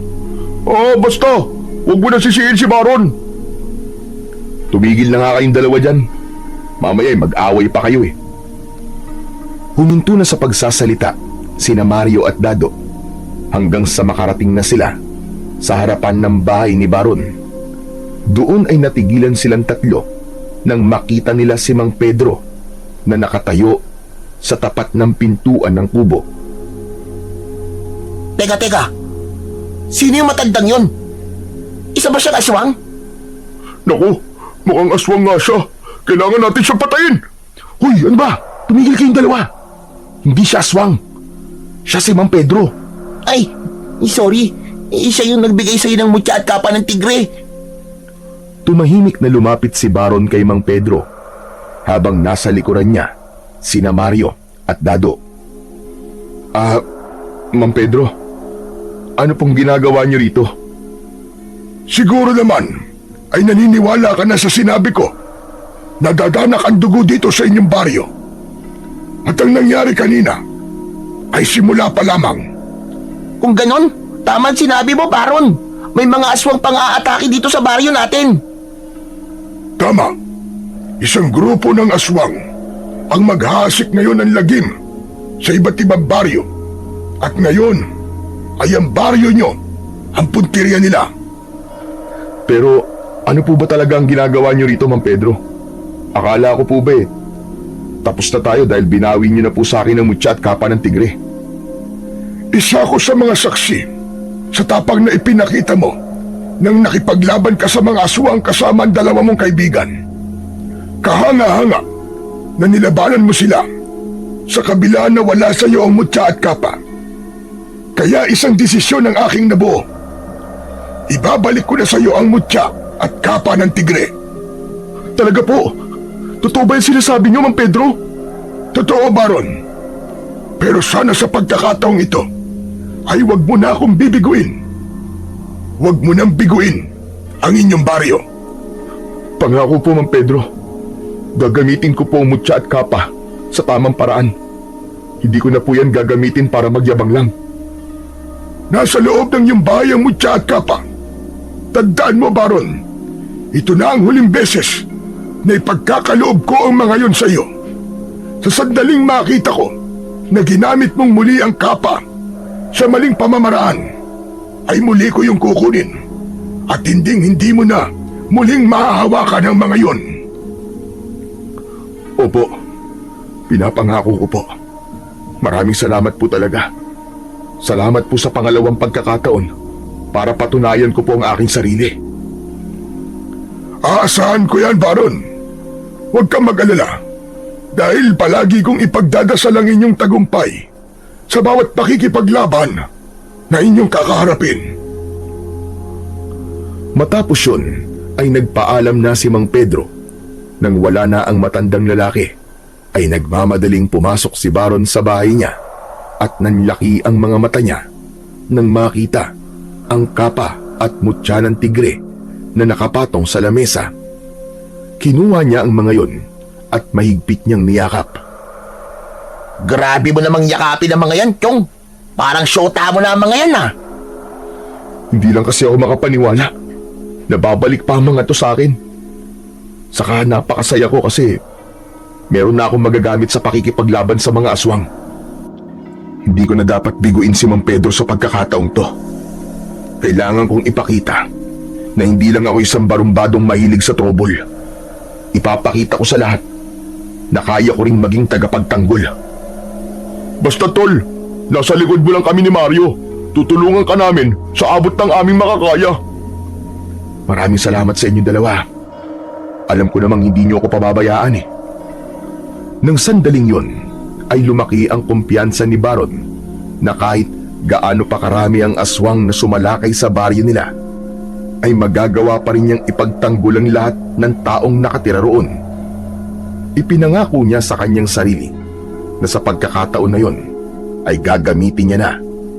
Basta. Huwag mo na sisihin si Baron. Tumigil na nga kayong dalawa dyan. Mamaya mag-away pa kayo eh. Huminto na sa pagsasalita sina Mario at Dado hanggang sa makarating na sila sa harapan ng bahay ni Baron. Doon ay natigilan silang tatlo nang makita nila si Mang Pedro na nakatayo sa tapat ng pintuan ng kubo. Teka. Sino yung matandang yun? Isa ba siyang aswang? Naku, mukhang aswang nga siya. Kailangan natin siyang patayin. Hoy, ano ba? Tumigil kayong dalawa. Hindi siya aswang. Siya si Mang Pedro. Ay, sorry. Siya yung nagbigay sa'yo ng mutya at kapa ng tigre. Tumahimik na lumapit si Baron kay Mang Pedro habang nasa likuran niya sina Mario at Dado. Mang Pedro, ano pong ginagawa niyo rito? Siguro naman ay naniniwala ka na sa sinabi ko. Nadadanak ang dugo dito sa inyong baryo. At ang nangyari kanina ay simula pa lamang. Kung ganon, tama ang sinabi mo, Baron. May mga aswang pang-aatake dito sa baryo natin. Tama. Isang grupo ng aswang ang maghahasik ngayon ng lagim sa iba't ibang baryo. At ngayon ay ang baryo nyo ang puntirya nila. Pero ano po ba talaga ang ginagawa niyo rito, Mang Pedro? Akala ko po ba tapos na tayo dahil binawi niyo na po sa akin ang mutya at kapa ng tigre. Isa ko sa mga saksi sa tapang na ipinakita mo nang nakipaglaban ka sa mga aswang kasama ang dalawa mong kaibigan. Kahanga-hanga na nilabanan mo sila sa kabila na wala sa iyo ang mutya at kapa. Kaya isang desisyon ang aking nabuo. Ibabalik ko na sa iyo ang mutya at kapa ng tigre. Talaga po? Totoo ba yung sinasabi niyo, Mang Pedro? Totoo, Baron. Pero sana sa pagkakataong ito ay wag mo na akong bibiguin. Wag mo nang biguin ang inyong baryo. Pangako po, Mang Pedro. Gagamitin ko po ang mutya at kapa sa tamang paraan. Hindi ko na po yan gagamitin para magyabang lang. Nasa loob ng iyong bahay ang mutya at kapa. Tandaan mo, Baron, ito na ang huling beses na ipagkakaloob ko ang mga yon sa iyo. Sa sandaling makita ko na ginamit mong muli ang kapa sa maling pamamaraan, ay muli ko yung kukunin at hindi mo na muling mahahawakan ang mga yon. Opo, pinapangako ko po. Maraming salamat po talaga. Salamat po sa pangalawang pagkakataon para patunayan ko po ang aking sarili. Aasahan ko yan, Baron. Huwag kang mag-alala dahil palagi kong ipagdadasal ang inyong tagumpay sa bawat pakikipaglaban na inyong kakaharapin. Matapos yun ay nagpaalam na si Mang Pedro. Nang wala na ang matandang lalaki ay nagmamadaling pumasok si Baron sa bahay niya at nanlaki ang mga mata niya nang makita ang kapa at mutya ng tigre na nakapatong sa lamesa. Kinuha niya ang mga yon at mahigpit niyang niyakap. Grabe mo namang yakapin ang mga yan, Chong. Parang syota mo na ang mga yan, ah. Hindi lang kasi ako makapaniwala. Nababalik pa ang mga to sa akin. Saka napakasaya ko kasi meron na akong magagamit sa pakikipaglaban sa mga aswang. Hindi ko na dapat biguin si Mang Pedro sa pagkakataong to. Kailangan kong ipakita na hindi lang ako isang barumbadong mahilig sa trouble. Ipapakita ko sa lahat na kaya ko ring maging tagapagtanggol. Basta tol, nasa likod mo lang kami ni Mario. Tutulungan ka namin sa abot ng aming makakaya. Maraming salamat sa inyo dalawa. Alam ko namang hindi niyo ako pababayaan eh. Nang sandaling yon, ay lumaki ang kumpiyansa ni Baron na kahit gaano pa karami ang aswang na sumalakay sa baryo nila, ay magagawa pa rin niyang ipagtanggol ang lahat ng taong nakatira roon. Ipinangako niya sa kanyang sarili na sa pagkakataon na yon ay gagamitin niya na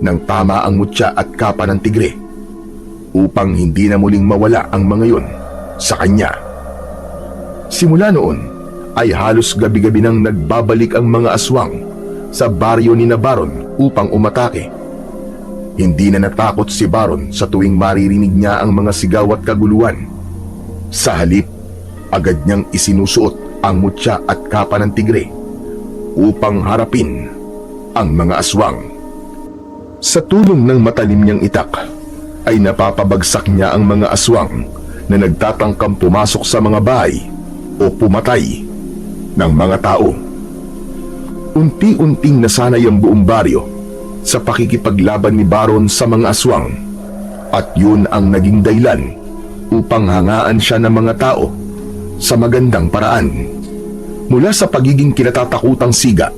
ng tama ang mutya at kapa ng tigre upang hindi na muling mawala ang mga yon sa kanya. Simula noon ay halos gabi-gabi nang nagbabalik ang mga aswang sa baryo ni Baron upang umatake. Hindi na natakot si Baron sa tuwing maririnig niya ang mga sigaw at kaguluhan. Sa halip, agad niyang isinusuot ang mutya at kapa ng tigre upang harapin ang mga aswang. Sa tulong ng matalim niyang itak, ay napapabagsak niya ang mga aswang na nagtatangkang pumasok sa mga bahay o pumatay ng mga tao. Unti-unting nasanay ang buong baryo sa pakikipaglaban ni Baron sa mga aswang, at yun ang naging dahilan upang hangaan siya ng mga tao sa magandang paraan. Mula sa pagiging kinatatakutang siga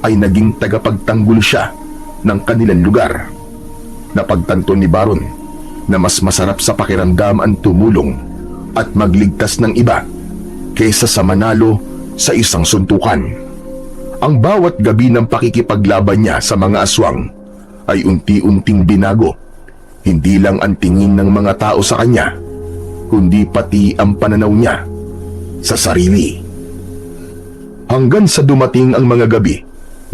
ay naging tagapagtanggol siya ng kanilang lugar. Napagtanto ni Baron na mas masarap sa pakiramdam ang tumulong at magligtas ng iba kaysa sa manalo sa isang suntukan. Ang bawat gabi ng pakikipaglaban niya sa mga aswang ay unti-unting binago, hindi lang ang tingin ng mga tao sa kanya, kundi pati ang pananaw niya sa sarili. Hanggang sa dumating ang mga gabi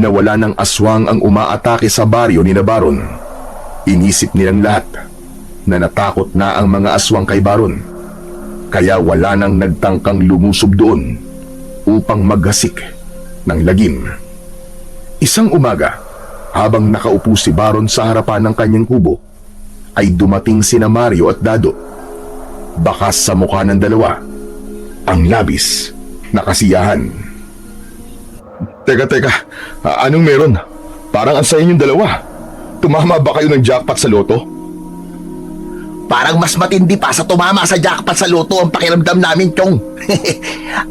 na wala ng aswang ang umaatake sa baryo ni Baron, inisip nilang lahat na natakot na ang mga aswang kay Baron, kaya wala nang nagtangkang lumusob doon upang maghasik ng lagim. Isang umaga, habang nakaupo si Baron sa harapan ng kanyang kubo, ay dumating sina Mario at Dado. Bakas sa mukha ng dalawa ang labis na kasiyahan. Teka, anong meron? Parang ang saya niyong dalawa. Tumama ba kayo ng jackpot sa loto? Parang mas matindi pa sa tumama sa jackpot sa loto ang pakiramdam namin, Chong.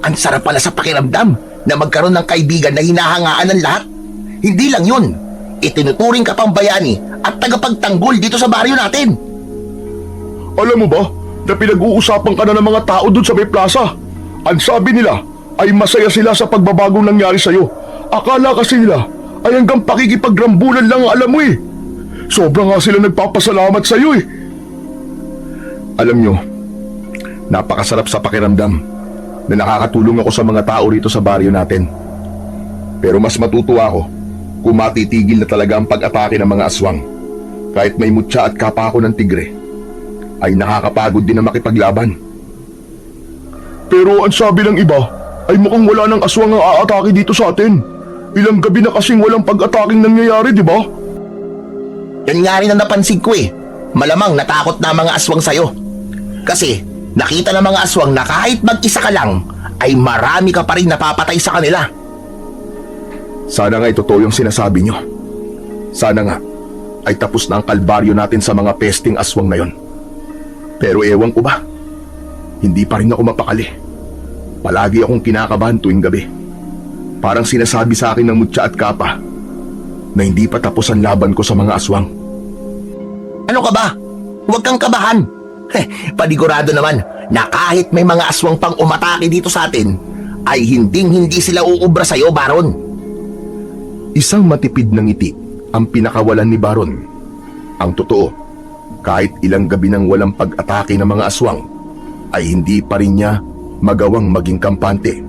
Ang sarap pala sa pakiramdam na magkaroon ng kaibigan na hinahangaan ng lahat. Hindi lang yun, itinuturing ka pang bayani at tagapagtanggol dito sa baryo natin. Alam mo ba na pinag-uusapan ka na ng mga tao doon sa may plaza? Ang sabi nila ay masaya sila sa pagbabagong nangyari sa'yo. Akala kasi nila ay hanggang pakikipagrambulan lang ang alam mo eh. Sobra nga sila nagpapasalamat sa'yo eh. Alam nyo, napakasarap sa pakiramdam na nakakatulong ako sa mga tao rito sa baryo natin. Pero mas matutuwa ako kung matitigil na talaga ang pag-atake ng mga aswang. Kahit may mutya at kapa ako ng tigre, ay nakakapagod din na makipaglaban. Pero ang sabi ng iba ay mukhang wala ng aswang ang aatake dito sa atin. Ilang gabi na kasing walang pag-ataking nangyayari, di ba? Yan nga rin ang napansin ko eh. Malamang natakot na ang mga aswang sa'yo. Kasi nakita ng mga aswang na kahit mag-isa ka lang, ay marami ka pa rin napapatay sa kanila. Sana nga totoo yung sinasabi nyo. Sana nga ay tapos na ang kalbaryo natin sa mga pesting aswang na yon. Pero ewan ko ba, hindi pa rin ako mapakali. Palagi akong kinakabahan tuwing gabi. Parang sinasabi sa akin ng mutya at kapa na hindi pa tapos ang laban ko sa mga aswang. Ano ka ba? Huwag kang kabahan. Panigurado naman na kahit may mga aswang pang umatake dito sa atin, ay hindi sila uubra sa'yo, Baron. Isang matipid na ngiti ang pinakawalan ni Baron. Ang totoo, kahit ilang gabi nang walang pag-atake ng mga aswang, ay hindi pa rin niya magawang maging kampante.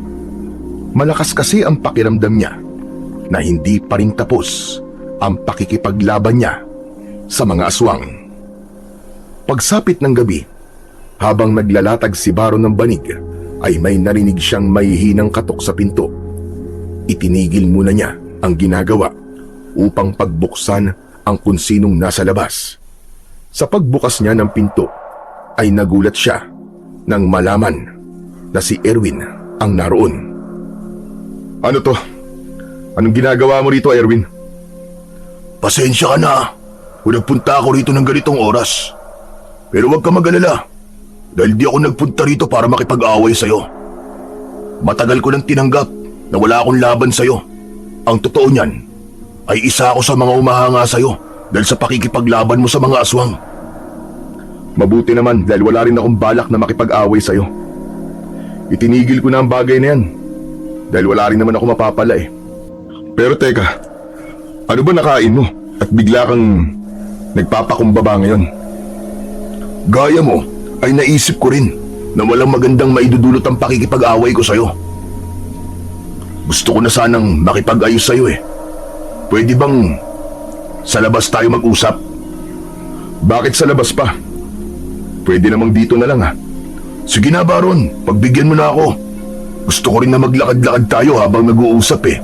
Malakas kasi ang pakiramdam niya na hindi pa rin tapos ang pakikipaglaban niya sa mga aswang. Pagsapit ng gabi, habang naglalatag si Baron ng banig, ay may narinig siyang mahihinang katok sa pinto. Itinigil muna niya ang ginagawa upang pagbuksan ang kung sinong nasa labas. Sa pagbukas niya ng pinto, ay nagulat siya nang malaman na si Erwin ang naroon. Ano to? Anong ginagawa mo rito, Erwin? Pasensya ka na kung nagpunta ako rito ng ganitong oras. Pero huwag ka mag-alala dahil di ako nagpunta rito para makipag-away sa'yo. Matagal ko nang tinanggap na wala akong laban sa'yo Ang totoo niyan ay isa ako sa mga umahanga sa'yo dahil sa pakikipaglaban mo sa mga aswang. Mabuti naman dahil wala rin akong balak na makipag-away sa'yo. Itinigil ko na ang bagay na yan dahil wala rin naman ako mapapala eh. Pero teka, ano ba nakain mo at bigla kang nagpapakumbaba ngayon? Gaya mo ay naisip ko rin na walang magandang maidudulot ang pakikipag-away ko sa'yo. Gusto ko na sanang makipag-ayos sa'yo eh. Pwede bang sa labas tayo mag-usap? Bakit sa labas pa? Pwede namang dito na lang ha. Sige na Baron, pagbigyan mo na ako. Gusto ko rin na maglakad-lakad tayo habang nag-uusap eh.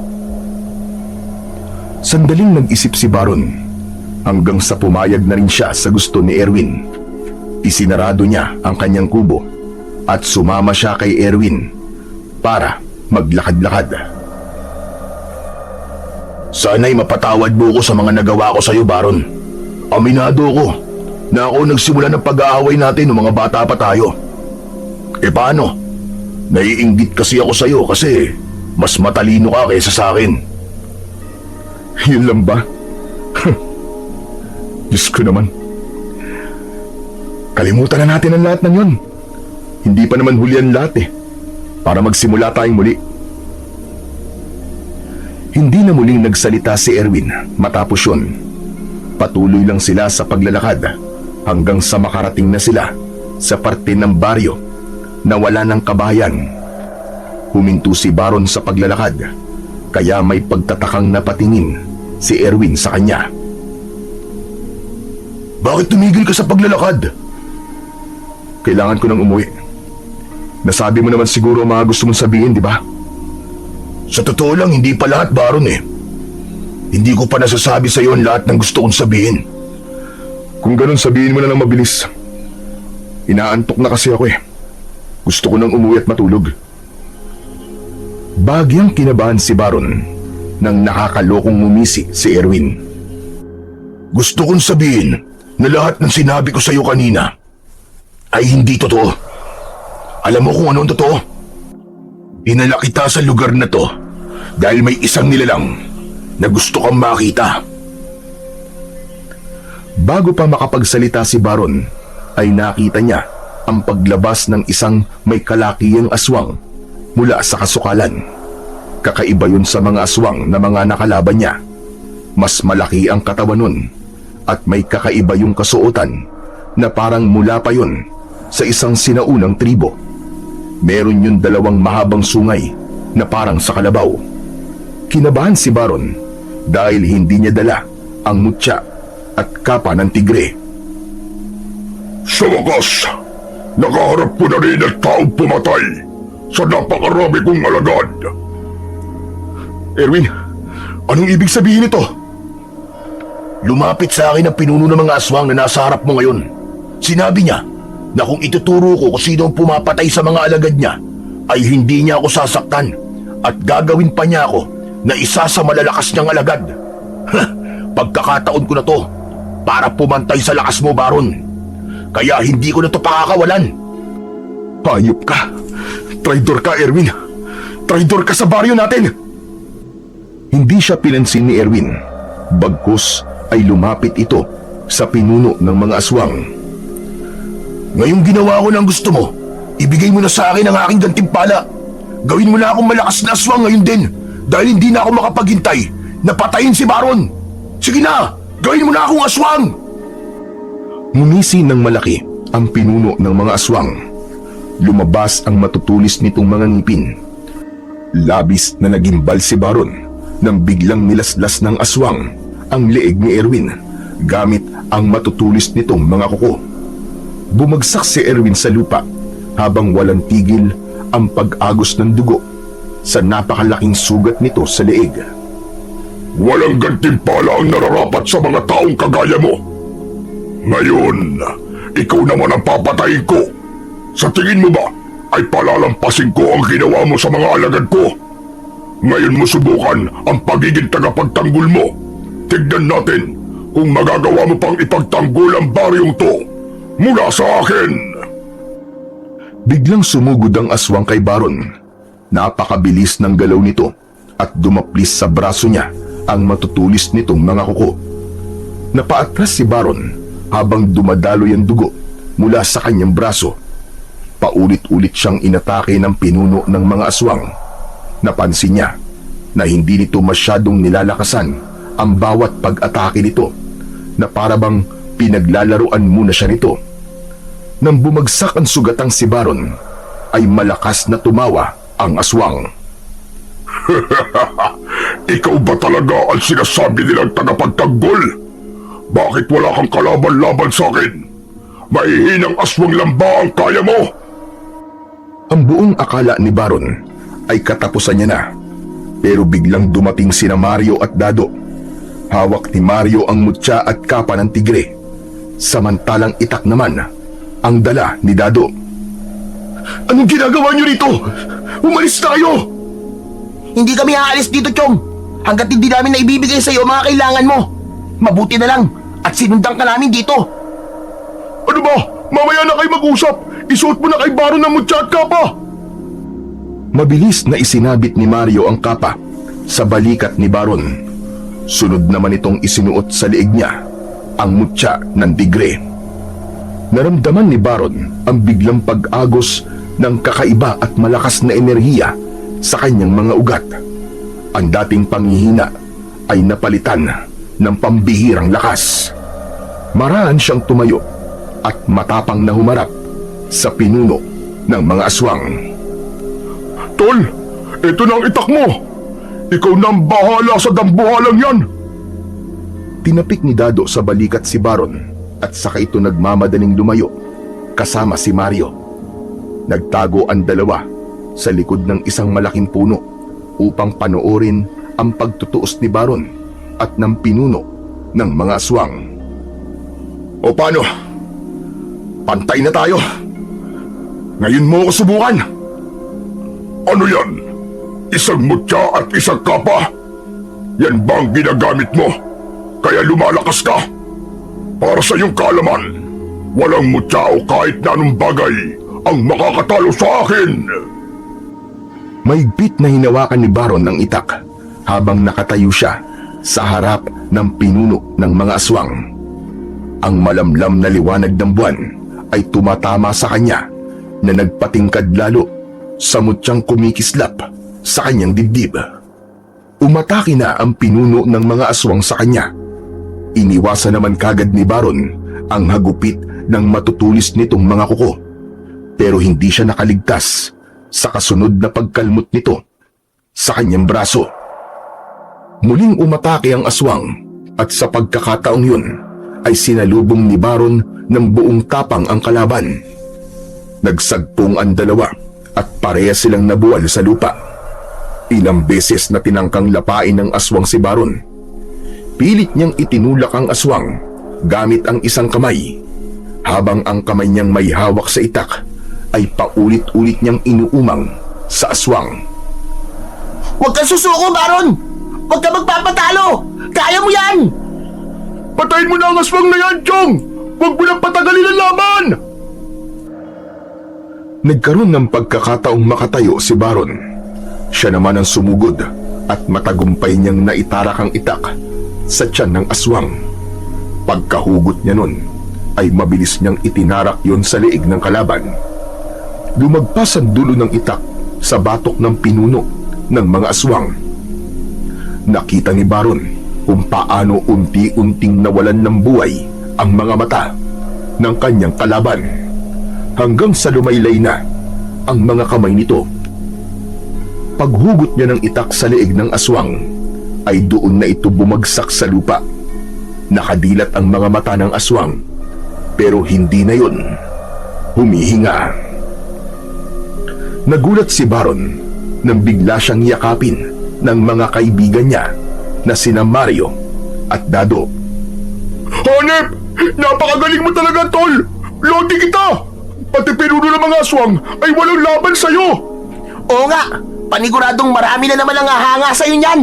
Sandaling nag-isip si Baron hanggang sa pumayag na rin siya sa gusto ni Erwin. Isinarado niya ang kanyang kubo at sumama siya kay Erwin para maglakad-lakad. Sana'y mapatawad mo ko sa mga nagawa ko sa'yo, Baron. Aminado ko na ako nagsimula ng pag-aaway natin nung mga bata pa tayo. E paano? Naiinggit kasi ako sa'yo kasi mas matalino ka kaysa sa akin. Yun lang ba? Diyos ko naman. Kalimutan na natin ang lahat ng yun. Hindi pa naman huli ang lahat eh. Para magsimula tayong muli. Hindi na muling nagsalita si Erwin matapos yun. Patuloy lang sila sa paglalakad hanggang sa makarating na sila sa parte ng baryo na wala ng kabahayan. Huminto si Baron sa paglalakad kaya may pagtatakang napatingin si Erwin sa kanya. Bakit tumigil ka sa paglalakad? Kailangan ko nang umuwi. Nasabi mo naman siguro ang mga gusto mong sabihin, di ba? Sa totoo lang, hindi pa lahat, Baron eh. Hindi ko pa nasasabi sa iyo ang lahat ng gusto kong sabihin. Kung ganun, sabihin mo na lang mabilis. Inaantok na kasi ako eh. Gusto ko nang umuwi at matulog. Bagyang kinabahan si Baron nang nakakalokong ngumisi si Erwin. Gusto kong sabihin na lahat ng sinabi ko sa iyo kanina ay hindi totoo. Alam mo kung ano ang totoo? Dinala kita sa lugar na to dahil may isang nilalang na gusto kang makita. Bago pa makapagsalita si Baron, ay nakita niya ang paglabas ng isang may kalakiyang aswang mula sa kasukalan. Kakaiba yun sa mga aswang na mga nakalaban niya. Mas malaki ang katawan nun at may kakaiba yung kasuotan na parang mula pa yun sa isang sinaunang tribo. Meron yung dalawang mahabang sungay na parang sa kalabaw. Kinabahan si Baron dahil hindi niya dala ang mutya at kapa ng tigre. Sa wakas, nakaharap ko na rin ang taong pumatay sa napakarami kong alagad. Erwin, anong ibig sabihin nito? Lumapit sa akin ang pinuno ng mga aswang na nasa harap mo ngayon. Sinabi niya na kung ituturo ko kung sino ang pumapatay sa mga alagad niya, ay hindi niya ako sasaktan at gagawin pa niya ako na isa sa malalakas niyang alagad. Pagkakataon ko na to para pumantay sa lakas mo, Baron. Kaya hindi ko na to pakakawalan. Hayop ka! Traidor ka, Erwin! Traidor ka sa baryo natin! Hindi siya pinansin ni Erwin. Bagkus ay lumapit ito sa pinuno ng mga aswang. Ngayong ginawa ko ng gusto mo, ibigay mo na sa akin ang aking gantimpala. Gawin mo na akong malakas na aswang ngayon din dahil hindi na ako makapaghintay na patayin si Baron. Sige na, gawin mo na akong aswang! Ngumisi ng malaki ang pinuno ng mga aswang. Lumabas ang matutulis nitong mga ngipin. Labis na nagimbal si Baron nang biglang nilaslas ng aswang ang leeg ni Erwin gamit ang matutulis nitong mga kuko. Bumagsak si Erwin sa lupa habang walang tigil ang pag-agos ng dugo sa napakalaking sugat nito sa leeg. Walang gantimpala ang nararapat sa mga taong kagaya mo. Ngayon, ikaw naman ang papatayin ko. Sa tingin mo ba ay palalampasin ko ang ginawa mo sa mga alagad ko? Ngayon mo subukan ang pagiging tagapagtanggol mo. Tignan natin kung magagawa mo pang ipagtanggol ang baryong to mula sa akin. Biglang sumugod ang aswang kay Baron. Napakabilis ng galaw nito at dumaplis sa braso niya ang matutulis nitong mga kuko. Napaatras si Baron habang dumadaloy ang dugo mula sa kanyang braso. Paulit-ulit siyang inatake ng pinuno ng mga aswang. Napansin niya na hindi nito masyadong nilalakasan ang bawat pag-atake nito, na para bang pinaglalaruan muna siya nito. Nang bumagsak ang sugatang si Baron, ay malakas na tumawa ang aswang. Ikaw ba talaga ang sinasabi nilang tagapagtanggol? Bakit wala kang kalaban-laban sa akin? Mahihinang aswang lang ba ang kaya mo? Ang buong akala ni Baron ay katapusan niya na, pero biglang dumating sina Mario at Dado. Hawak ni Mario ang mutya at kapa ng tigre, samantalang Itak naman ang dala ni Dado. Anong ginagawa niyo rito? Umalis tayo! Hindi kami aalis dito, Chong, hanggat hindi namin naibibigay sa iyo mga kailangan mo. Mabuti na lang at sinundan ka namin dito. Ano ba? Mamaya na kayo mag-usap! Isuot mo na kay Baron ng mutya at kapa! Mabilis na isinabit ni Mario ang kapa sa balikat ni Baron. Sunod naman itong isinuot sa liig niya ang mutya ng tigre. Naramdaman ni Baron ang biglang pag-agos ng kakaiba at malakas na enerhiya sa kanyang mga ugat. Ang dating panghihina ay napalitan ng pambihirang lakas. Maraan siyang tumayo at matapang na humarap sa pinuno ng mga aswang. Tol, ito na ang Itak mo! Ikaw na ang bahala sa dambuhalang yan! Tinapik ni Dado sa balikat si Baron at saka ito nagmamadaling lumayo kasama si Mario. Nagtago ang dalawa sa likod ng isang malaking puno upang panoorin ang pagtutuos ni Baron at ng pinuno ng mga aswang. O paano? Pantay na tayo! Ngayon mo ako subukan! Ano yan? Isang mutya at isang kapa? Yan ba ang ginagamit mo? Kaya lumalakas ka? Para sa iyong kaalaman, walang mutya o kahit na anong bagay ang makakatalo sa akin! Mahigpit na hinawakan ni Baron ang Itak habang nakatayo siya sa harap ng pinuno ng mga aswang. Ang malamlam na liwanag ng buwan ay tumatama sa kanya na nagpatingkad lalo sa mutyang kumikislap sa kanyang dibdib. Umatake na ang pinuno ng mga aswang sa kanya. Iniwasan naman kagad ni Baron ang hagupit ng matutulis nitong mga kuko, pero hindi siya nakaligtas sa kasunod na pagkalmot nito sa kanyang braso. Muling umatake ang aswang at sa pagkakataong yun ay sinalubong ni Baron ng buong tapang ang kalaban. Nagsagpong ang dalawa at parehas silang nabuwal sa lupa. Ilang beses na tinangkang lapain ng aswang si Baron. Pilit niyang itinulak ang aswang gamit ang isang kamay, habang ang kamay niyang may hawak sa Itak ay paulit-ulit niyang inuumang sa aswang. Huwag kang susuko, Baron! Huwag ka magpapatalo! Kaya mo yan! Patayin mo na ang aswang na yan, Chong! Huwag mo nang patagalin ang laban! Nagkaroon ng pagkakataong makatayo si Baron. Siya naman ang sumugod at matagumpay niyang naitarak ang Itak sa tiyan ng aswang. Pagkahugot niya nun ay mabilis niyang itinarak yon sa liig ng kalaban. Lumagpas ang dulo ng Itak sa batok ng pinuno ng mga aswang. Nakita ni Baron kung paano unti-unting nawalan ng buhay ang mga mata ng kanyang kalaban, hanggang sa lumaylay na ang mga kamay nito. Paghugot niya ng Itak sa liig ng aswang, ay doon na ito bumagsak sa lupa. Nakadilat ang mga mata ng aswang, pero hindi na yun humihinga. Nagulat si Baron nang bigla siyang yakapin ng mga kaibigan niya na sina Mario at Dado. Hanep! Napakagaling mo talaga, Tol! Lodi kita! Pati pinuno ng mga aswang ay walang laban sa'yo! Oo nga! Paniguradong marami na naman ang hahanga sa'yo niyan!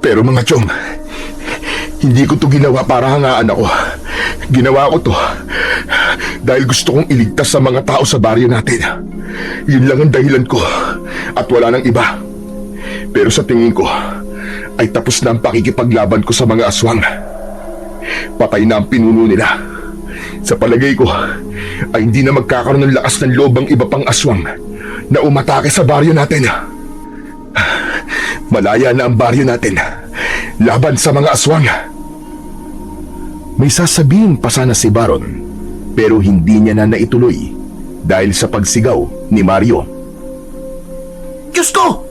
Pero mga chong, hindi ko to ginawa para hangaan ako. Ginawa ko to dahil gusto kong iligtas sa mga tao sa baryo natin. Yun lang ang dahilan ko at wala nang iba. Pero sa tingin ko, ay tapos na ang pakikipaglaban ko sa mga aswang. Patay na ang pinuno nila. Sa palagay ko, ay hindi na magkakaroon ng lakas ng loob ang iba pang aswang na umatake sa baryo natin. Malaya na ang baryo natin laban sa mga aswang. May sasabihin pa sana si Baron, pero hindi niya na naituloy dahil sa pagsigaw ni Mario. Diyos ko!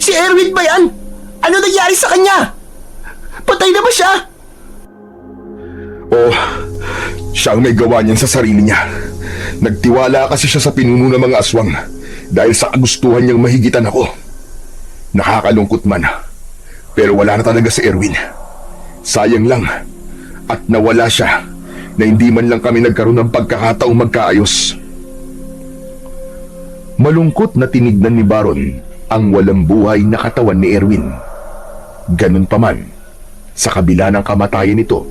Si Erwin ba yan? Ano nangyari sa kanya? Patay na ba siya? Oh, siyang may gawa niyan sa sarili niya. Nagtiwala kasi siya sa pinuno ng mga aswang dahil sa kagustuhan niyang mahigitan ako. Nakakalungkot man, pero wala na talaga si Erwin. Sayang lang, at nawala siya na hindi man lang kami nagkaroon ng pagkakataong magkaayos. Malungkot na tinignan ni Baron ang walang buhay na katawan ni Erwin. Ganun pa man, sa kabila ng kamatayan nito,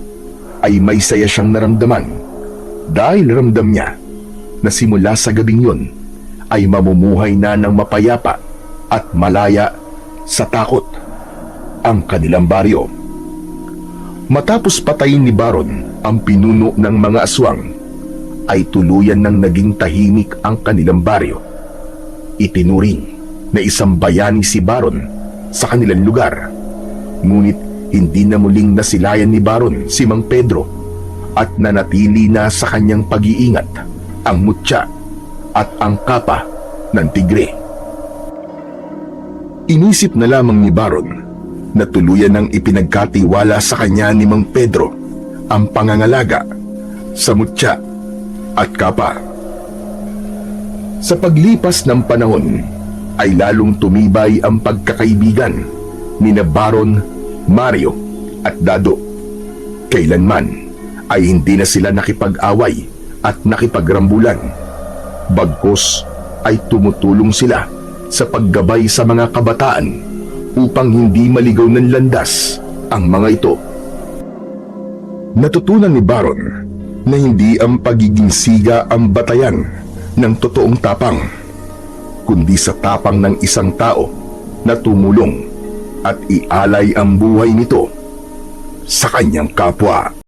ay may saya siyang naramdaman dahil ramdam niya na simula sa gabing yun ay mamumuhay na ng mapayapa at malaya sa takot ang kanilang baryo. Matapos patayin ni Baron ang pinuno ng mga aswang, ay tuluyan ng naging tahimik ang kanilang baryo. Itinuring na isang bayani si Baron sa kanilang lugar. Ngunit hindi na muling nasilayan ni Baron si Mang Pedro at nanatili na sa kanyang pag-iingat ang mutya at ang kapa ng tigre. Inisip na lamang ni Baron na tuluyan ng ipinagkatiwala sa kanya ni Mang Pedro ang pangangalaga sa mutya at kapa. Sa paglipas ng panahon ay lalong tumibay ang pagkakaibigan ni na Baron, Mario at Dado. Kailanman ay hindi na sila nakipag-away at nakipagrambulan. Bagkus ay tumutulong sila sa paggabay sa mga kabataan upang hindi maligaw ng landas ang mga ito. Natutunan ni Baron na hindi ang pagiging siga ang batayan ng totoong tapang, kundi sa tapang ng isang tao na tumulong at ialay ang buhay nito sa kanyang kapwa.